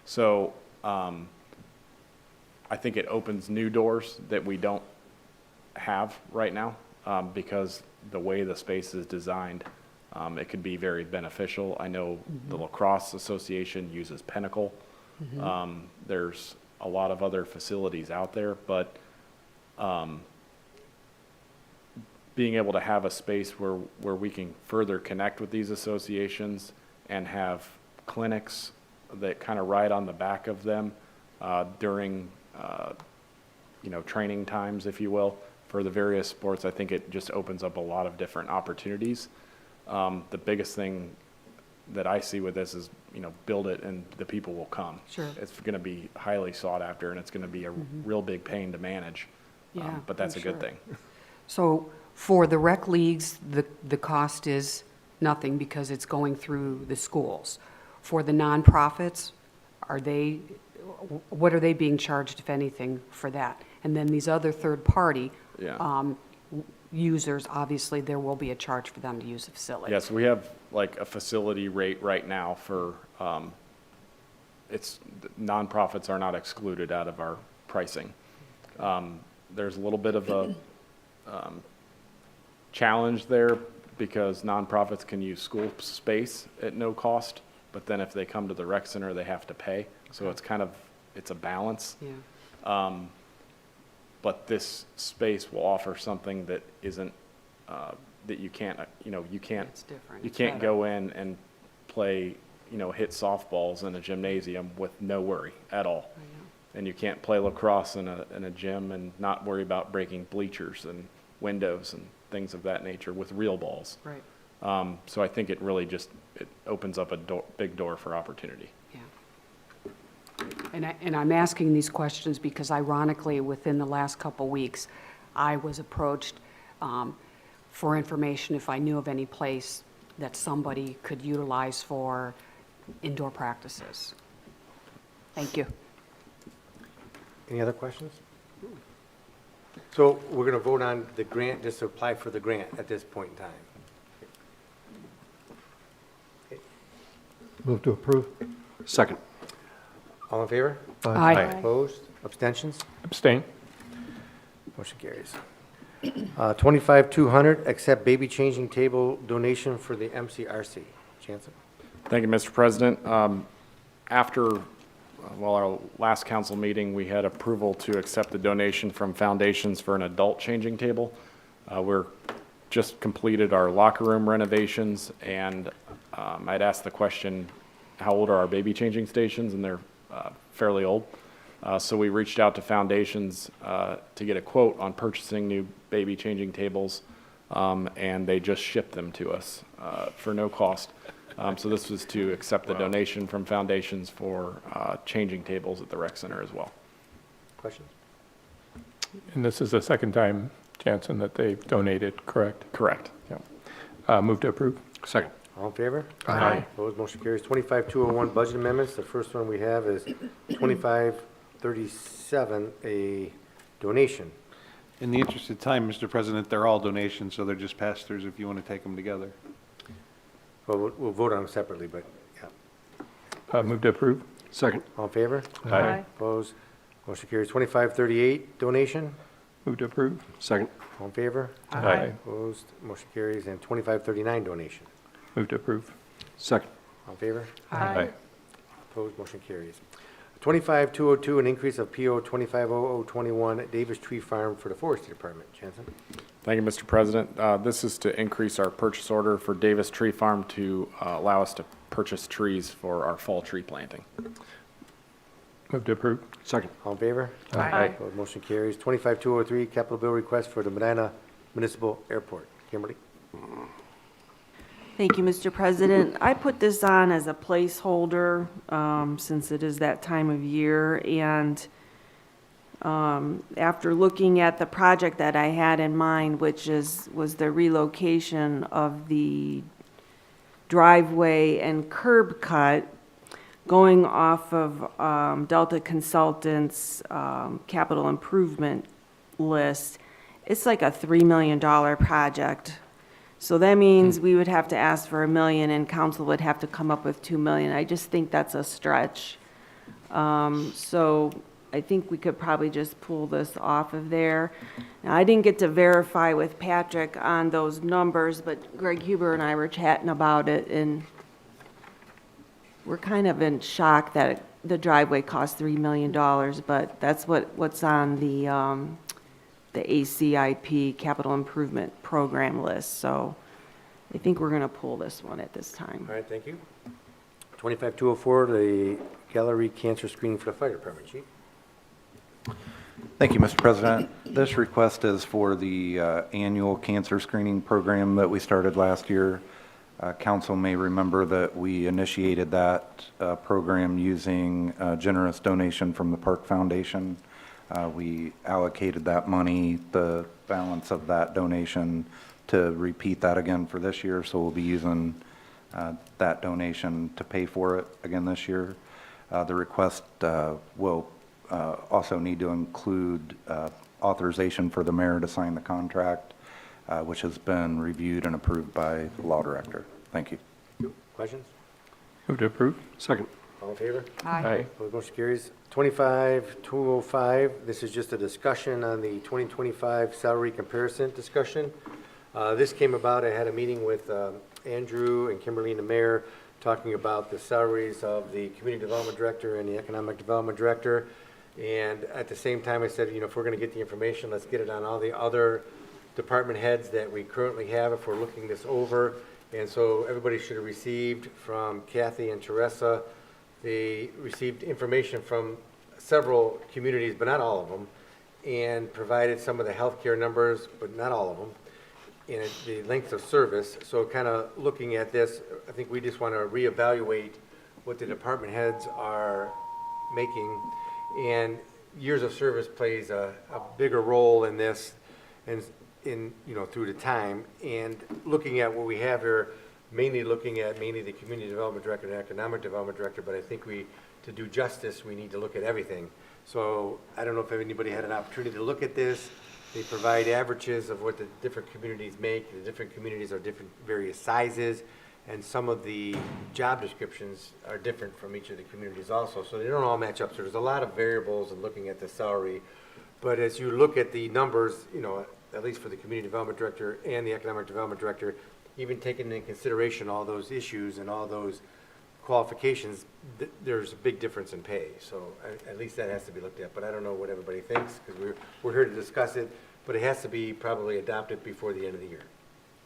[SPEAKER 9] So I think it opens new doors that we don't have right now because the way the space is designed, it could be very beneficial. I know the Lacrosse Association uses Pinnacle. There's a lot of other facilities out there, but being able to have a space where we can further connect with these associations and have clinics that kind of ride on the back of them during training times, if you will, for the various sports, I think it just opens up a lot of different opportunities. The biggest thing that I see with this is, build it and the people will come.
[SPEAKER 10] Sure.
[SPEAKER 9] It's going to be highly sought after and it's going to be a real big pain to manage.
[SPEAKER 10] Yeah,
[SPEAKER 9] But that's
[SPEAKER 10] I'm
[SPEAKER 9] a good
[SPEAKER 10] sure.
[SPEAKER 9] thing.
[SPEAKER 10] So for the rec leagues, the cost is nothing because it's going through the schools. For the nonprofits, what are they being charged, if anything, for that? And then these other third-party
[SPEAKER 9] Yeah.
[SPEAKER 10] users, obviously, there will be a charge for them to use the facility.
[SPEAKER 9] Yes, we have like a facility rate right now for, nonprofits are not excluded out of our pricing. There's a little bit of a challenge there because nonprofits can use school space at no cost, but then if they come to the rec center, they have to pay. So it's a balance.
[SPEAKER 10] Yeah.
[SPEAKER 9] But this space will offer something that isn't, that you can't,
[SPEAKER 10] It's different.
[SPEAKER 9] you
[SPEAKER 10] It's
[SPEAKER 9] can't
[SPEAKER 10] better.
[SPEAKER 9] go in and play, hit softballs in a gymnasium with no worry at all.
[SPEAKER 10] I know.
[SPEAKER 9] And you can't play lacrosse in a gym and not worry about breaking bleachers and windows and things of that nature with real balls.
[SPEAKER 10] Right,
[SPEAKER 9] So I think it really it opens up a big door for opportunity.
[SPEAKER 10] yeah. And I'm asking these questions because ironically, within the last couple weeks, I was approached for information if I knew of any place that somebody could utilize for indoor practices. Thank you.
[SPEAKER 1] Any other questions? So we're going to vote on the grant, just to apply for the grant at this point in time.
[SPEAKER 3] Move to approve.
[SPEAKER 7] Second.
[SPEAKER 1] All in favor?
[SPEAKER 10] Aye.
[SPEAKER 1] Opposed? Abstentions?
[SPEAKER 4] Abstain?
[SPEAKER 1] Motion carries. 25-200, accept baby changing table donation for the MCRC. Jansen?
[SPEAKER 9] Thank you, Mr. President. After our last council meeting, we had approval to accept the donation from Foundations for an adult changing table. We're just completed our locker room renovations, and I'd asked the question, how old are our baby changing stations? And they're fairly old. So we reached out to Foundations to get a quote on purchasing new baby changing tables, and they just shipped them to us for no cost. So this was to accept the donation from Foundations for changing tables at the rec center as well.
[SPEAKER 1] Questions?
[SPEAKER 4] And this is the second time, Jansen, that they've donated, correct?
[SPEAKER 9] Correct. Yeah.
[SPEAKER 4] Move to approve?
[SPEAKER 7] Second.
[SPEAKER 1] All in favor?
[SPEAKER 4] Aye.
[SPEAKER 1] Opposed? Motion carries. 25-201, budget amendments. The first one we have is 2537, a donation.
[SPEAKER 5] In the interest of time, Mr. President, they're all donations, so they're just pass-throughs if you want to take them together.
[SPEAKER 1] Well, we'll vote on them separately, but, yeah.
[SPEAKER 4] Move to approve?
[SPEAKER 7] Second.
[SPEAKER 1] All in favor?
[SPEAKER 4] Aye.
[SPEAKER 1] Opposed? Motion carries. 2538, donation.
[SPEAKER 4] Move to approve?
[SPEAKER 7] Second.
[SPEAKER 1] All in favor?
[SPEAKER 4] Aye.
[SPEAKER 1] Opposed? Motion carries. And 2539, donation.
[SPEAKER 4] Move to approve?
[SPEAKER 7] Second.
[SPEAKER 1] All in favor?
[SPEAKER 4] Aye.
[SPEAKER 1] Opposed? Motion carries. 25202, an increase of PO 250021 Davis Tree Farm for the Forestry Department. Jensen?
[SPEAKER 9] Thank you, Mr. President. This is to increase our purchase order for Davis Tree Farm to allow us to purchase trees for our fall tree planting.
[SPEAKER 4] Move to approve.
[SPEAKER 7] Second.
[SPEAKER 1] All in favor?
[SPEAKER 8] Aye.
[SPEAKER 1] Opposed, motion carries. 25203, capital bill request for the Medina Municipal Airport. Kimberly?
[SPEAKER 6] Thank you, Mr. President. I put this on as a placeholder, since it is that time of year, and after looking at the project that I had in mind, which was the relocation of the driveway and curb cut, going off of Delta Consultants' capital improvement list, it's like a $3 million project. So that means we would have to ask for $1 million and council would have to come up with $2 million. I just think that's a stretch. So I think we could probably just pull this off of there. Now, I didn't get to verify with Patrick on those numbers, but Greg Huber and I were chatting about it, and we're kind of in shock that the driveway cost $3 million, but that's what's on the ACIP Capital Improvement Program list. So I think we're going to pull this one at this time.
[SPEAKER 1] All right, thank you. 25204, the gallery cancer screening for the fire department. Chief?
[SPEAKER 11] Thank you, Mr. President. This request is for the annual cancer screening program that we started last year. Council may remember that we initiated that program using a generous donation from the Park Foundation. We allocated that money, the balance of that donation, to repeat that again for this year. So we'll be using that donation to pay for it again this year. The request will also need to include authorization for the mayor to sign the contract, which has been reviewed and approved by the law director. Thank you.
[SPEAKER 1] Questions?
[SPEAKER 4] Move to approve.
[SPEAKER 7] Second.
[SPEAKER 1] All in favor?
[SPEAKER 4] Aye.
[SPEAKER 1] Opposed, motion carries. 25205, this is just a discussion on the 2025 salary comparison discussion. This came about, I had a meeting with Andrew and Kimberly and the mayor talking about the salaries of the community development director and the economic development director. And at the same time, I said, if we're going to get the information, let's get it on all the other department heads that we currently have if we're looking this over. And so everybody should have received from Kathy and Teresa. They received information from several communities, but not all of them, and provided some of the healthcare numbers, but not all of them, and the length of service. So kind of looking at this, I think we just want to reevaluate what the department heads are making. And years of service plays a bigger role in this, and through the time. And looking at what we have here, mainly looking at the community development director and economic development director, but I think to do justice, we need to look at everything. So I don't know if anybody had an opportunity to look at this. They provide averages of what the different communities make. The different communities are different, various sizes, and some of the job descriptions are different from each of the communities also. So they don't all match up. So there's a lot of variables in looking at the salary. But as you look at the numbers, at least for the community development director and the economic development director, even taking into consideration all those issues and all those qualifications, there's a big difference in pay. So at least that has to be looked at. But I don't know what everybody thinks, because we're here to discuss it, but it has to be probably adopted before the end of the year,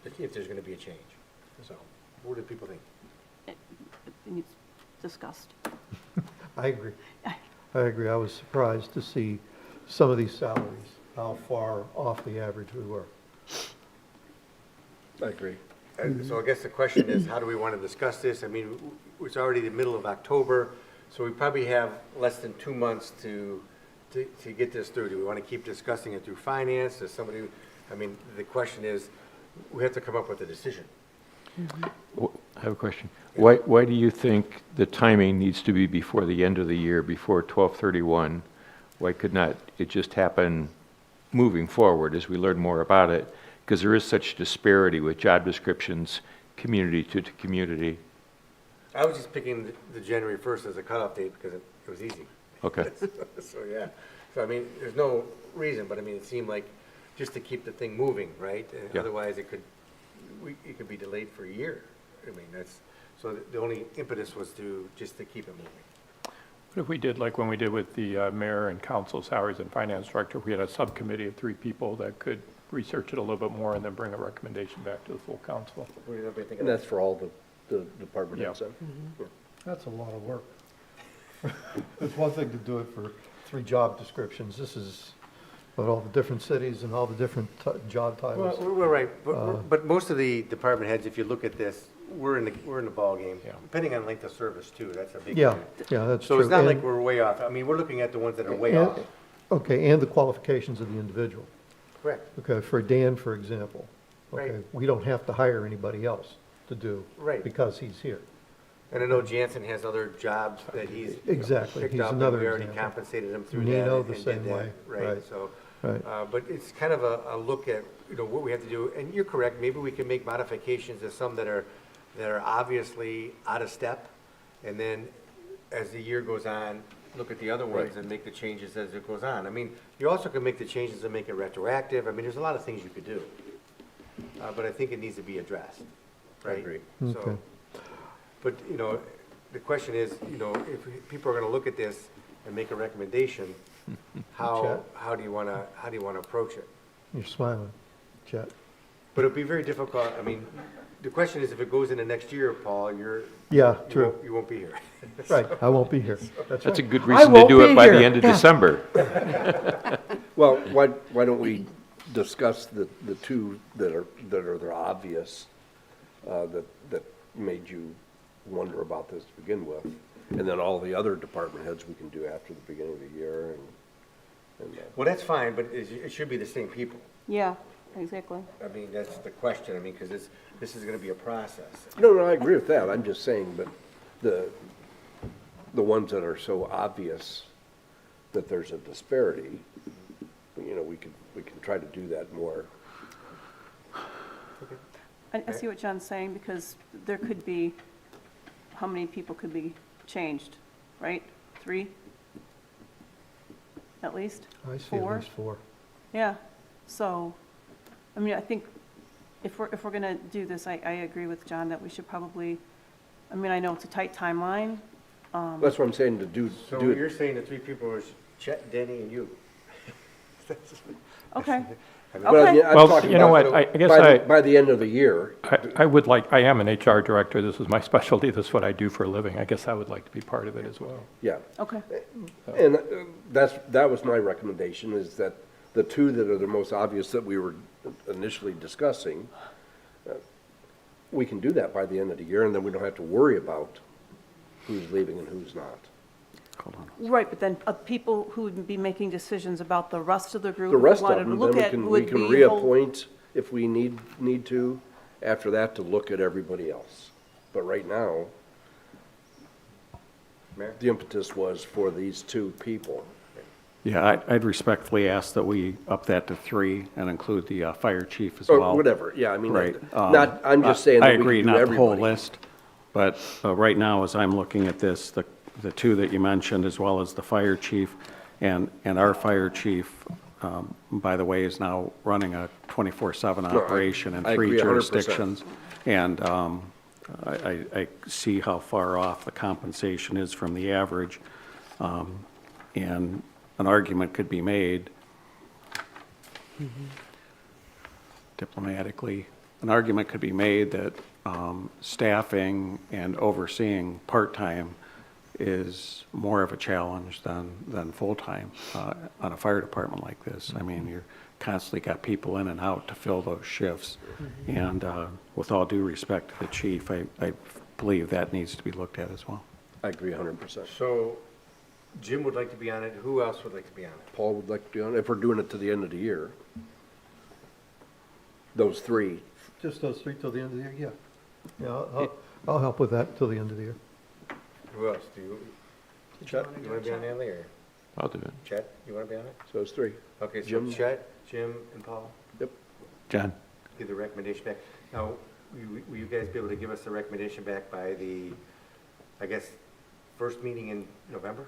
[SPEAKER 1] if there's going to be a change. So what do people think?
[SPEAKER 6] It needs discussed.
[SPEAKER 3] I agree. I agree. I was surprised to see some of these salaries, how far off the average we were.
[SPEAKER 1] I agree. So I guess the question is, how do we want to discuss this? I mean, it's already the middle of October, so we probably have less than 2 months to get this through. Do we want to keep discussing it through finance? Does somebody, the question is, we have to come up with a decision.
[SPEAKER 8] I have a question. Why do you think the timing needs to be before the end of the year, before 12/31? Why could not it just happen moving forward as we learn more about it? Because there is such disparity with job descriptions, community to community.
[SPEAKER 1] I was just picking the January 1st as a cutoff date because it was easy.
[SPEAKER 8] Okay.
[SPEAKER 1] So, yeah. So, there's no reason, but it seemed like just to keep the thing moving, right?
[SPEAKER 8] Yeah.
[SPEAKER 1] Otherwise, it could be delayed for a year. So the only impetus was just to keep it moving.
[SPEAKER 4] What if we did like when we did with the mayor and council salaries and finance director, we had a subcommittee of 3 people that could research it a little bit more and then bring a recommendation back to the full council?
[SPEAKER 1] What do you think
[SPEAKER 7] And
[SPEAKER 1] of
[SPEAKER 7] that's
[SPEAKER 1] that?
[SPEAKER 7] for all the department heads,
[SPEAKER 4] Yeah.
[SPEAKER 7] then?
[SPEAKER 3] That's a lot of work. It's one thing to do it for 3 job descriptions. This is, but all the different cities and all the different job
[SPEAKER 1] Well,
[SPEAKER 3] titles.
[SPEAKER 1] we're right, but most of the department heads, if you look at this, we're in the ballgame,
[SPEAKER 4] Yeah.
[SPEAKER 1] depending on length of service too, that's a big
[SPEAKER 3] Yeah,
[SPEAKER 1] thing.
[SPEAKER 3] yeah, that's true.
[SPEAKER 1] So it's not like
[SPEAKER 3] And-
[SPEAKER 1] we're way off, I mean, we're looking at the ones that are way
[SPEAKER 3] and-
[SPEAKER 1] off.
[SPEAKER 3] Okay, and the qualifications of the individual.
[SPEAKER 1] Correct,
[SPEAKER 3] Okay, for Dan, for example,
[SPEAKER 1] Right.
[SPEAKER 3] okay, we don't have to hire anybody else to do.
[SPEAKER 1] Right.
[SPEAKER 3] Because he's here.
[SPEAKER 1] and I know Jansen has other jobs that he's
[SPEAKER 3] Exactly,
[SPEAKER 1] picked
[SPEAKER 3] he's
[SPEAKER 1] up, and
[SPEAKER 3] another
[SPEAKER 1] we already
[SPEAKER 3] example.
[SPEAKER 1] compensated him through that.
[SPEAKER 3] Nino,
[SPEAKER 1] and
[SPEAKER 3] the
[SPEAKER 1] did
[SPEAKER 3] same
[SPEAKER 1] that,
[SPEAKER 3] way,
[SPEAKER 1] Right,
[SPEAKER 3] right.
[SPEAKER 1] so,
[SPEAKER 3] Right.
[SPEAKER 1] but it's kind of a look at, you know, what we have to do, and you're correct, maybe we can make modifications to some that are obviously out of step, and then as the year goes on, look at the other ones and make the changes as it goes on. I mean, you also can make the changes and make it retroactive, I mean, there's a lot of things you could do. But I think it needs to be addressed, right?
[SPEAKER 7] agree.
[SPEAKER 1] So,
[SPEAKER 3] Okay.
[SPEAKER 1] but, you know, the question is, you know, if people are gonna look at this and make a recommendation, how do you wanna approach it?
[SPEAKER 3] You're smiling, Chet.
[SPEAKER 1] But it'll be very difficult, I mean, the question is if it goes into next year, Paul,
[SPEAKER 3] Yeah, true.
[SPEAKER 1] you won't be here.
[SPEAKER 3] Right, I won't be here. That's
[SPEAKER 8] That's a
[SPEAKER 3] right.
[SPEAKER 8] good
[SPEAKER 3] I
[SPEAKER 8] reason to
[SPEAKER 3] won't
[SPEAKER 8] do
[SPEAKER 3] be
[SPEAKER 8] it by the
[SPEAKER 3] here.
[SPEAKER 8] end of December.
[SPEAKER 7] Well, why don't we discuss the 2 that are the obvious, that made you wonder about this to begin with? And then all the other department heads we can do after the beginning of the year and
[SPEAKER 1] Well, that's fine, but it should be the same people.
[SPEAKER 6] Yeah, exactly.
[SPEAKER 1] I mean, that's the question, I mean, because this is gonna be a process.
[SPEAKER 7] No, I agree with that. I'm just saying, but the ones that are so obvious that there's a disparity, you know, we can try to do that more.
[SPEAKER 6] I see what John's saying, because there could be, how many people could be changed, right? 3? At least?
[SPEAKER 3] I see at
[SPEAKER 6] 4?
[SPEAKER 3] least 4.
[SPEAKER 6] Yeah, so, I mean, I think if we're gonna do this, I agree with John that we should probably, I mean, I know it's a tight timeline.
[SPEAKER 7] That's what I'm saying, to do
[SPEAKER 1] So
[SPEAKER 7] it.
[SPEAKER 1] you're saying the 3 people are Chet, Denny, and you?
[SPEAKER 6] Okay,
[SPEAKER 1] I mean,
[SPEAKER 7] But I mean, I'm
[SPEAKER 4] Well,
[SPEAKER 7] talking
[SPEAKER 4] you know
[SPEAKER 7] about
[SPEAKER 4] what, I guess
[SPEAKER 7] by the end of the year.
[SPEAKER 4] I am an HR director, this is my specialty, this is what I do for a living. I guess I would like to be part of it as well.
[SPEAKER 7] Yeah.
[SPEAKER 6] okay,
[SPEAKER 7] And that was my recommendation, is that the 2 that are the most obvious that we were initially discussing, we can do that by the end of the year, and then we don't have to worry about who's leaving and who's not.
[SPEAKER 2] Hold on.
[SPEAKER 6] right, but then people who would be making decisions about the rest of the group.
[SPEAKER 7] The
[SPEAKER 6] if we
[SPEAKER 7] rest of
[SPEAKER 6] wanted to
[SPEAKER 7] them,
[SPEAKER 6] look
[SPEAKER 7] then
[SPEAKER 6] at
[SPEAKER 7] we
[SPEAKER 6] would
[SPEAKER 7] can
[SPEAKER 6] be whole-
[SPEAKER 7] reappoint if we need to, after that, to look at everybody else. But right now,
[SPEAKER 1] Mayor?
[SPEAKER 7] the impetus was for these 2 people.
[SPEAKER 2] Yeah, I'd respectfully ask that we up that to 3 and include the fire chief as
[SPEAKER 7] Or
[SPEAKER 2] well.
[SPEAKER 7] whatever, yeah, I mean,
[SPEAKER 2] Right.
[SPEAKER 7] I'm just saying
[SPEAKER 2] I
[SPEAKER 7] that we
[SPEAKER 2] agree,
[SPEAKER 7] can do
[SPEAKER 2] not the whole
[SPEAKER 7] everybody.
[SPEAKER 2] list, but right now, as I'm looking at this, the 2 that you mentioned, as well as the fire chief, and our fire chief, by the way, is now running a 24/7 operation in
[SPEAKER 7] I
[SPEAKER 2] 3
[SPEAKER 7] agree 100%.
[SPEAKER 2] jurisdictions. And I see how far off the compensation is from the average. And an argument could be made diplomatically, an argument could be made that staffing and overseeing part-time is more of a challenge than full-time on a fire department like this. I mean, you're constantly got people in and out to fill those shifts. And with all due respect to the chief, I believe that needs to be looked at as well.
[SPEAKER 7] I agree 100%.
[SPEAKER 1] So Jim would like to be on it, who else would like to be on it?
[SPEAKER 7] Paul would like to be on, if we're doing it to the end of the year. Those 3.
[SPEAKER 3] Just those 3 till the end of the year, yeah. Yeah, I'll help with that till the end of the year.
[SPEAKER 1] Who else, do you? Chet, you wanna be on that, or
[SPEAKER 8] I'll do it.
[SPEAKER 1] Chet, you wanna be on it?
[SPEAKER 7] So it's 3.
[SPEAKER 1] Okay, so
[SPEAKER 7] Jim?
[SPEAKER 1] Chet, Jim, and Paul,
[SPEAKER 2] John?
[SPEAKER 1] give the recommendation back. Now, will you guys be able to give us the recommendation back by the, I guess, first meeting in November?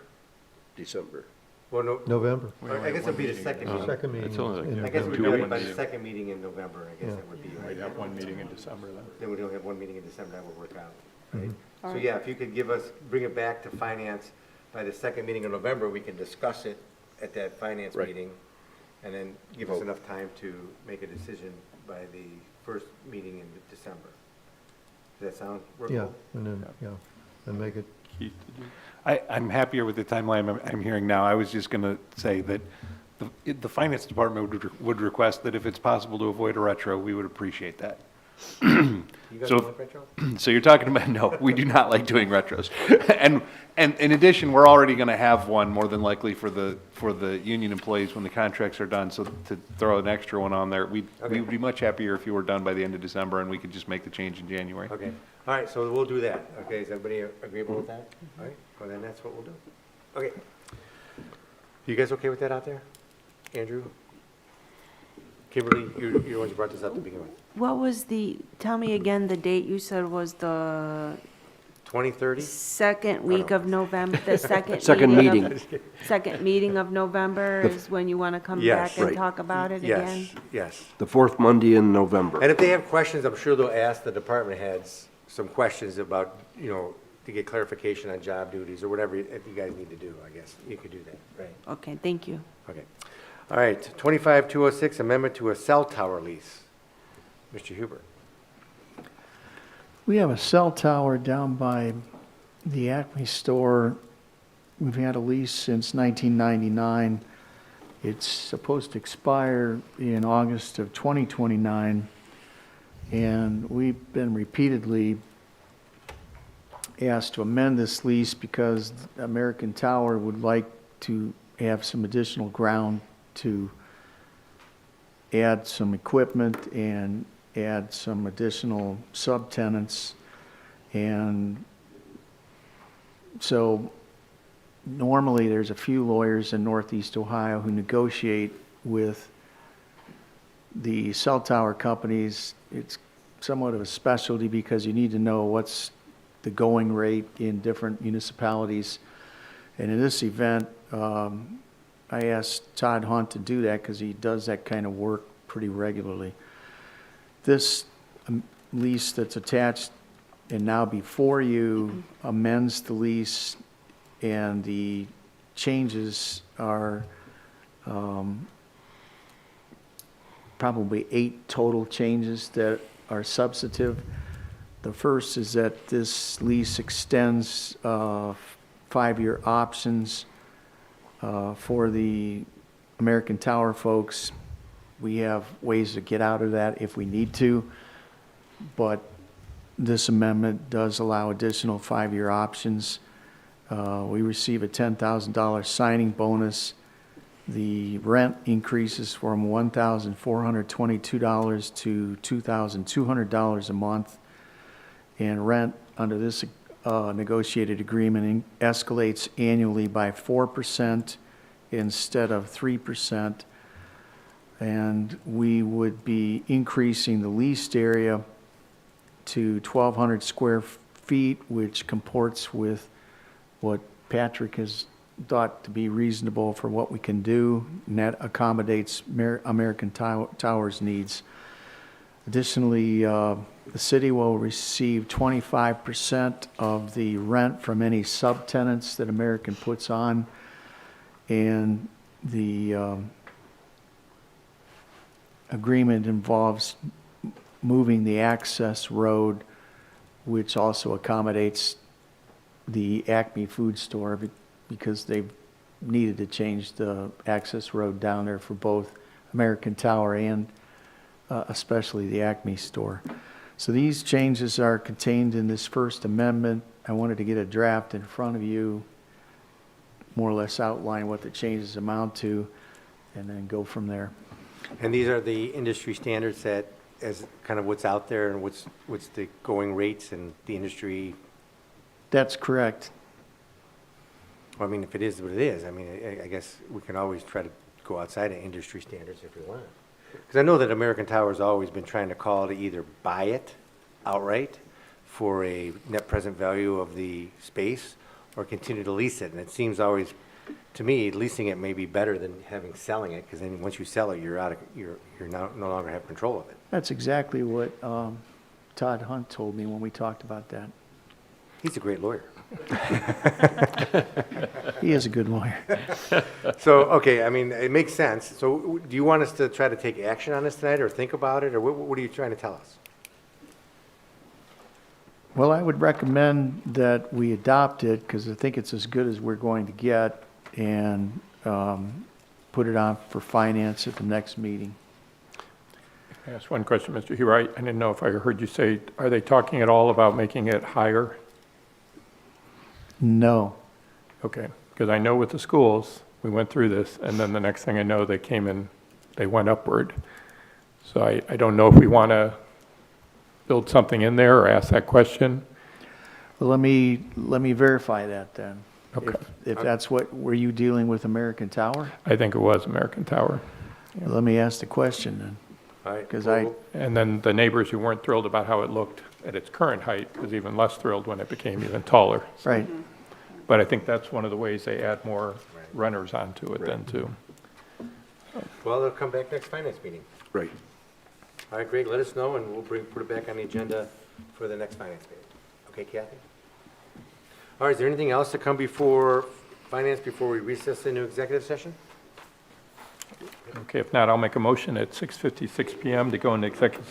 [SPEAKER 7] December.
[SPEAKER 1] Well, no,
[SPEAKER 3] November,
[SPEAKER 1] I guess it'd be the second meeting.
[SPEAKER 3] second meeting.
[SPEAKER 8] It's only like
[SPEAKER 3] in
[SPEAKER 1] I guess we'd
[SPEAKER 3] November.
[SPEAKER 1] do it by the second meeting in November, I guess
[SPEAKER 3] Yeah.
[SPEAKER 1] that would be,
[SPEAKER 4] Might
[SPEAKER 1] right?
[SPEAKER 4] have one meeting in December then.
[SPEAKER 1] Then we don't have one meeting in December, that would work out, right?
[SPEAKER 6] All
[SPEAKER 1] So
[SPEAKER 6] right.
[SPEAKER 1] yeah, if you could give us, bring it back to finance by the second meeting in November, we can discuss it at that finance
[SPEAKER 7] Right.
[SPEAKER 1] meeting, and then give us enough time to make a decision by the first meeting in December. Does that sound
[SPEAKER 3] Yeah,
[SPEAKER 1] workable?
[SPEAKER 3] and then, and make it,
[SPEAKER 5] I'm happier with the timeline I'm hearing now. I was just going to say that the finance department would request that if it's possible to avoid a retro, we would appreciate that.
[SPEAKER 1] You guys
[SPEAKER 5] So-
[SPEAKER 1] want retro?
[SPEAKER 5] So you're talking about, no, we do not like doing retros. And in addition, we're already going to have one more than likely for the union employees when the contracts are done. So to throw an extra one on there, we
[SPEAKER 1] Okay.
[SPEAKER 5] would be much happier if you were done by the end of December and we could just make the change in January.
[SPEAKER 1] Okay, all right, so we'll do that. Okay, is everybody agreeable with that? All right, well, then that's what we'll do. Okay. You guys okay with that out there? Andrew? Kimberly, you're the one who brought this up to begin with.
[SPEAKER 6] What was tell me again, the date you said was the
[SPEAKER 1] 2030?
[SPEAKER 6] second week of November, the second.
[SPEAKER 7] Second
[SPEAKER 6] meeting of- Second meeting of November is when you want to come
[SPEAKER 1] Yes.
[SPEAKER 6] back and
[SPEAKER 7] Right.
[SPEAKER 6] talk about it again?
[SPEAKER 1] Yes, yes.
[SPEAKER 7] The fourth Monday in November.
[SPEAKER 1] And if they have questions, I'm sure they'll ask the department heads some questions about, to get clarification on job duties or whatever you guys need to do, I guess. You could do that, right?
[SPEAKER 6] Okay, thank you.
[SPEAKER 1] Okay. All right, 25206, amendment to a cell tower lease. Mr. Huber.
[SPEAKER 12] We have a cell tower down by the Acme store. We've had a lease since 1999. It's supposed to expire in August of 2029. And we've been repeatedly asked to amend this lease because American Tower would like to have some additional ground to add some equipment and add some additional subtenants. And so normally there's a few lawyers in Northeast Ohio who negotiate with the cell tower companies. It's somewhat of a specialty because you need to know what's the going rate in different municipalities. And in this event, I asked Todd Hunt to do that because he does that kind of work pretty regularly. This lease that's attached and now before you amends the lease, and the changes are probably 8 total changes that are substantive. The first is that this lease extends 5-year options for the American Tower folks. We have ways to get out of that if we need to, but this amendment does allow additional 5-year options. We receive a $10,000 signing bonus. The rent increases from $1,422 to $2,200 a month. And rent under this negotiated agreement escalates annually by 4% instead of 3%. And we would be increasing the leased area to 1,200 square feet, which comports with what Patrick has thought to be reasonable for what we can do, and that accommodates American Tower's needs. Additionally, the city will receive 25% of the rent from any subtenants that American puts on, and the agreement involves moving the access road, which also accommodates the Acme food store because they've needed to change the access road down there for both American Tower and especially the Acme store. So these changes are contained in this first amendment. I wanted to get a draft in front of you, more or less outline what the changes amount to, and then go from there.
[SPEAKER 1] And these are the industry standards that, as kind of what's out there and what's the going rates and the industry.
[SPEAKER 12] That's correct.
[SPEAKER 1] Well, I mean, if it is what it is, I mean, I guess we can always try to go outside of industry standards if we want. Because I know that American Tower has always been trying to call to either buy it outright for a net present value of the space or continue to lease it. And it seems always, to me, leasing it may be better than selling it, because then once you sell it, you're no longer have control of it.
[SPEAKER 12] That's exactly what Todd Hunt told me when we talked about that.
[SPEAKER 1] He's a great lawyer.
[SPEAKER 12] He is a good lawyer.
[SPEAKER 1] So, okay, I mean, it makes sense. So do you want us to try to take action on this tonight or think about it, or what are you trying to tell us?
[SPEAKER 12] Well, I would recommend that we adopt it, because I think it's as good as we're going to get, and put it on for finance at the next meeting.
[SPEAKER 4] I ask one question, Mr. Hewer. I didn't know if I heard you say, are they talking at all about making it higher?
[SPEAKER 12] No.
[SPEAKER 4] Okay, because I know with the schools, we went through this, and then the next thing I know, they came in, they went upward. So I don't know if we want to build something in there or ask that question.
[SPEAKER 12] Well, let me verify that then.
[SPEAKER 4] Okay.
[SPEAKER 12] If that's what, were you dealing with American Tower?
[SPEAKER 4] I think it was American Tower.
[SPEAKER 12] Let me ask the question then.
[SPEAKER 1] All right.
[SPEAKER 12] 'Cause
[SPEAKER 4] And then the neighbors who weren't thrilled about how it looked at its current height was even less thrilled when it became even taller.
[SPEAKER 12] Right.
[SPEAKER 4] But I think that's one of the ways they add more runners onto it then too.
[SPEAKER 1] Well, they'll come back next finance meeting.
[SPEAKER 7] Right.
[SPEAKER 1] All right, Greg, let us know, and we'll put it back on the agenda for the next finance meeting. Okay, Kathy? All right, is there anything else to come before finance before we recess into executive session?
[SPEAKER 4] Okay, if not, I'll make a motion at 6:56 PM to go into executive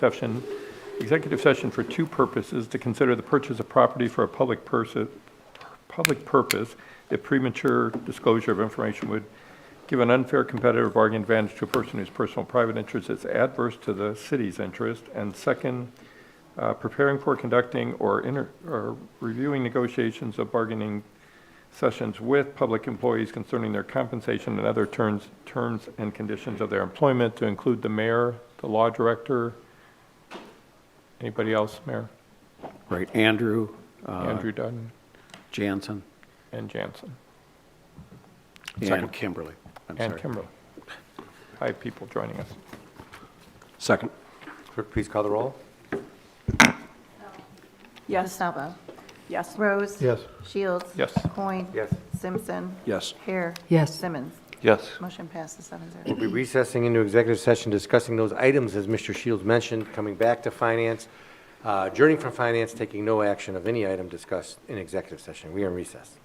[SPEAKER 4] session for two purposes: to consider the purchase of property for a public purpose, if premature disclosure of information would give an unfair competitive bargaining advantage to a person whose personal private interest is adverse to the city's interest, and second, preparing for conducting or reviewing negotiations of bargaining sessions with public employees concerning their compensation and other terms and conditions of their employment, to include the mayor, the law director. Anybody else, Mayor?
[SPEAKER 2] Right, Andrew.
[SPEAKER 4] Andrew Dunn
[SPEAKER 2] Jansen.
[SPEAKER 4] and Jansen
[SPEAKER 2] And Kimberly. I'm
[SPEAKER 4] and
[SPEAKER 2] sorry.
[SPEAKER 4] Kimberly. 5 people joining us.
[SPEAKER 5] Second.
[SPEAKER 1] Clerk, please call the roll.
[SPEAKER 6] Yes.
[SPEAKER 13] Costello.
[SPEAKER 6] Yes.
[SPEAKER 13] Rose.
[SPEAKER 3] Yes.
[SPEAKER 13] Shields.
[SPEAKER 4] Yes.
[SPEAKER 13] Coin.
[SPEAKER 1] Yes.
[SPEAKER 13] Simpson.
[SPEAKER 5] Yes.
[SPEAKER 13] Hare.
[SPEAKER 10] Yes.
[SPEAKER 13] Simmons.
[SPEAKER 5] Yes.
[SPEAKER 13] Motion passes 7-0.
[SPEAKER 1] We'll be recessing into executive session, discussing those items, as Mr. Shields mentioned, coming back to finance, adjourning from finance, taking no action of any item discussed in executive session. We are in recess.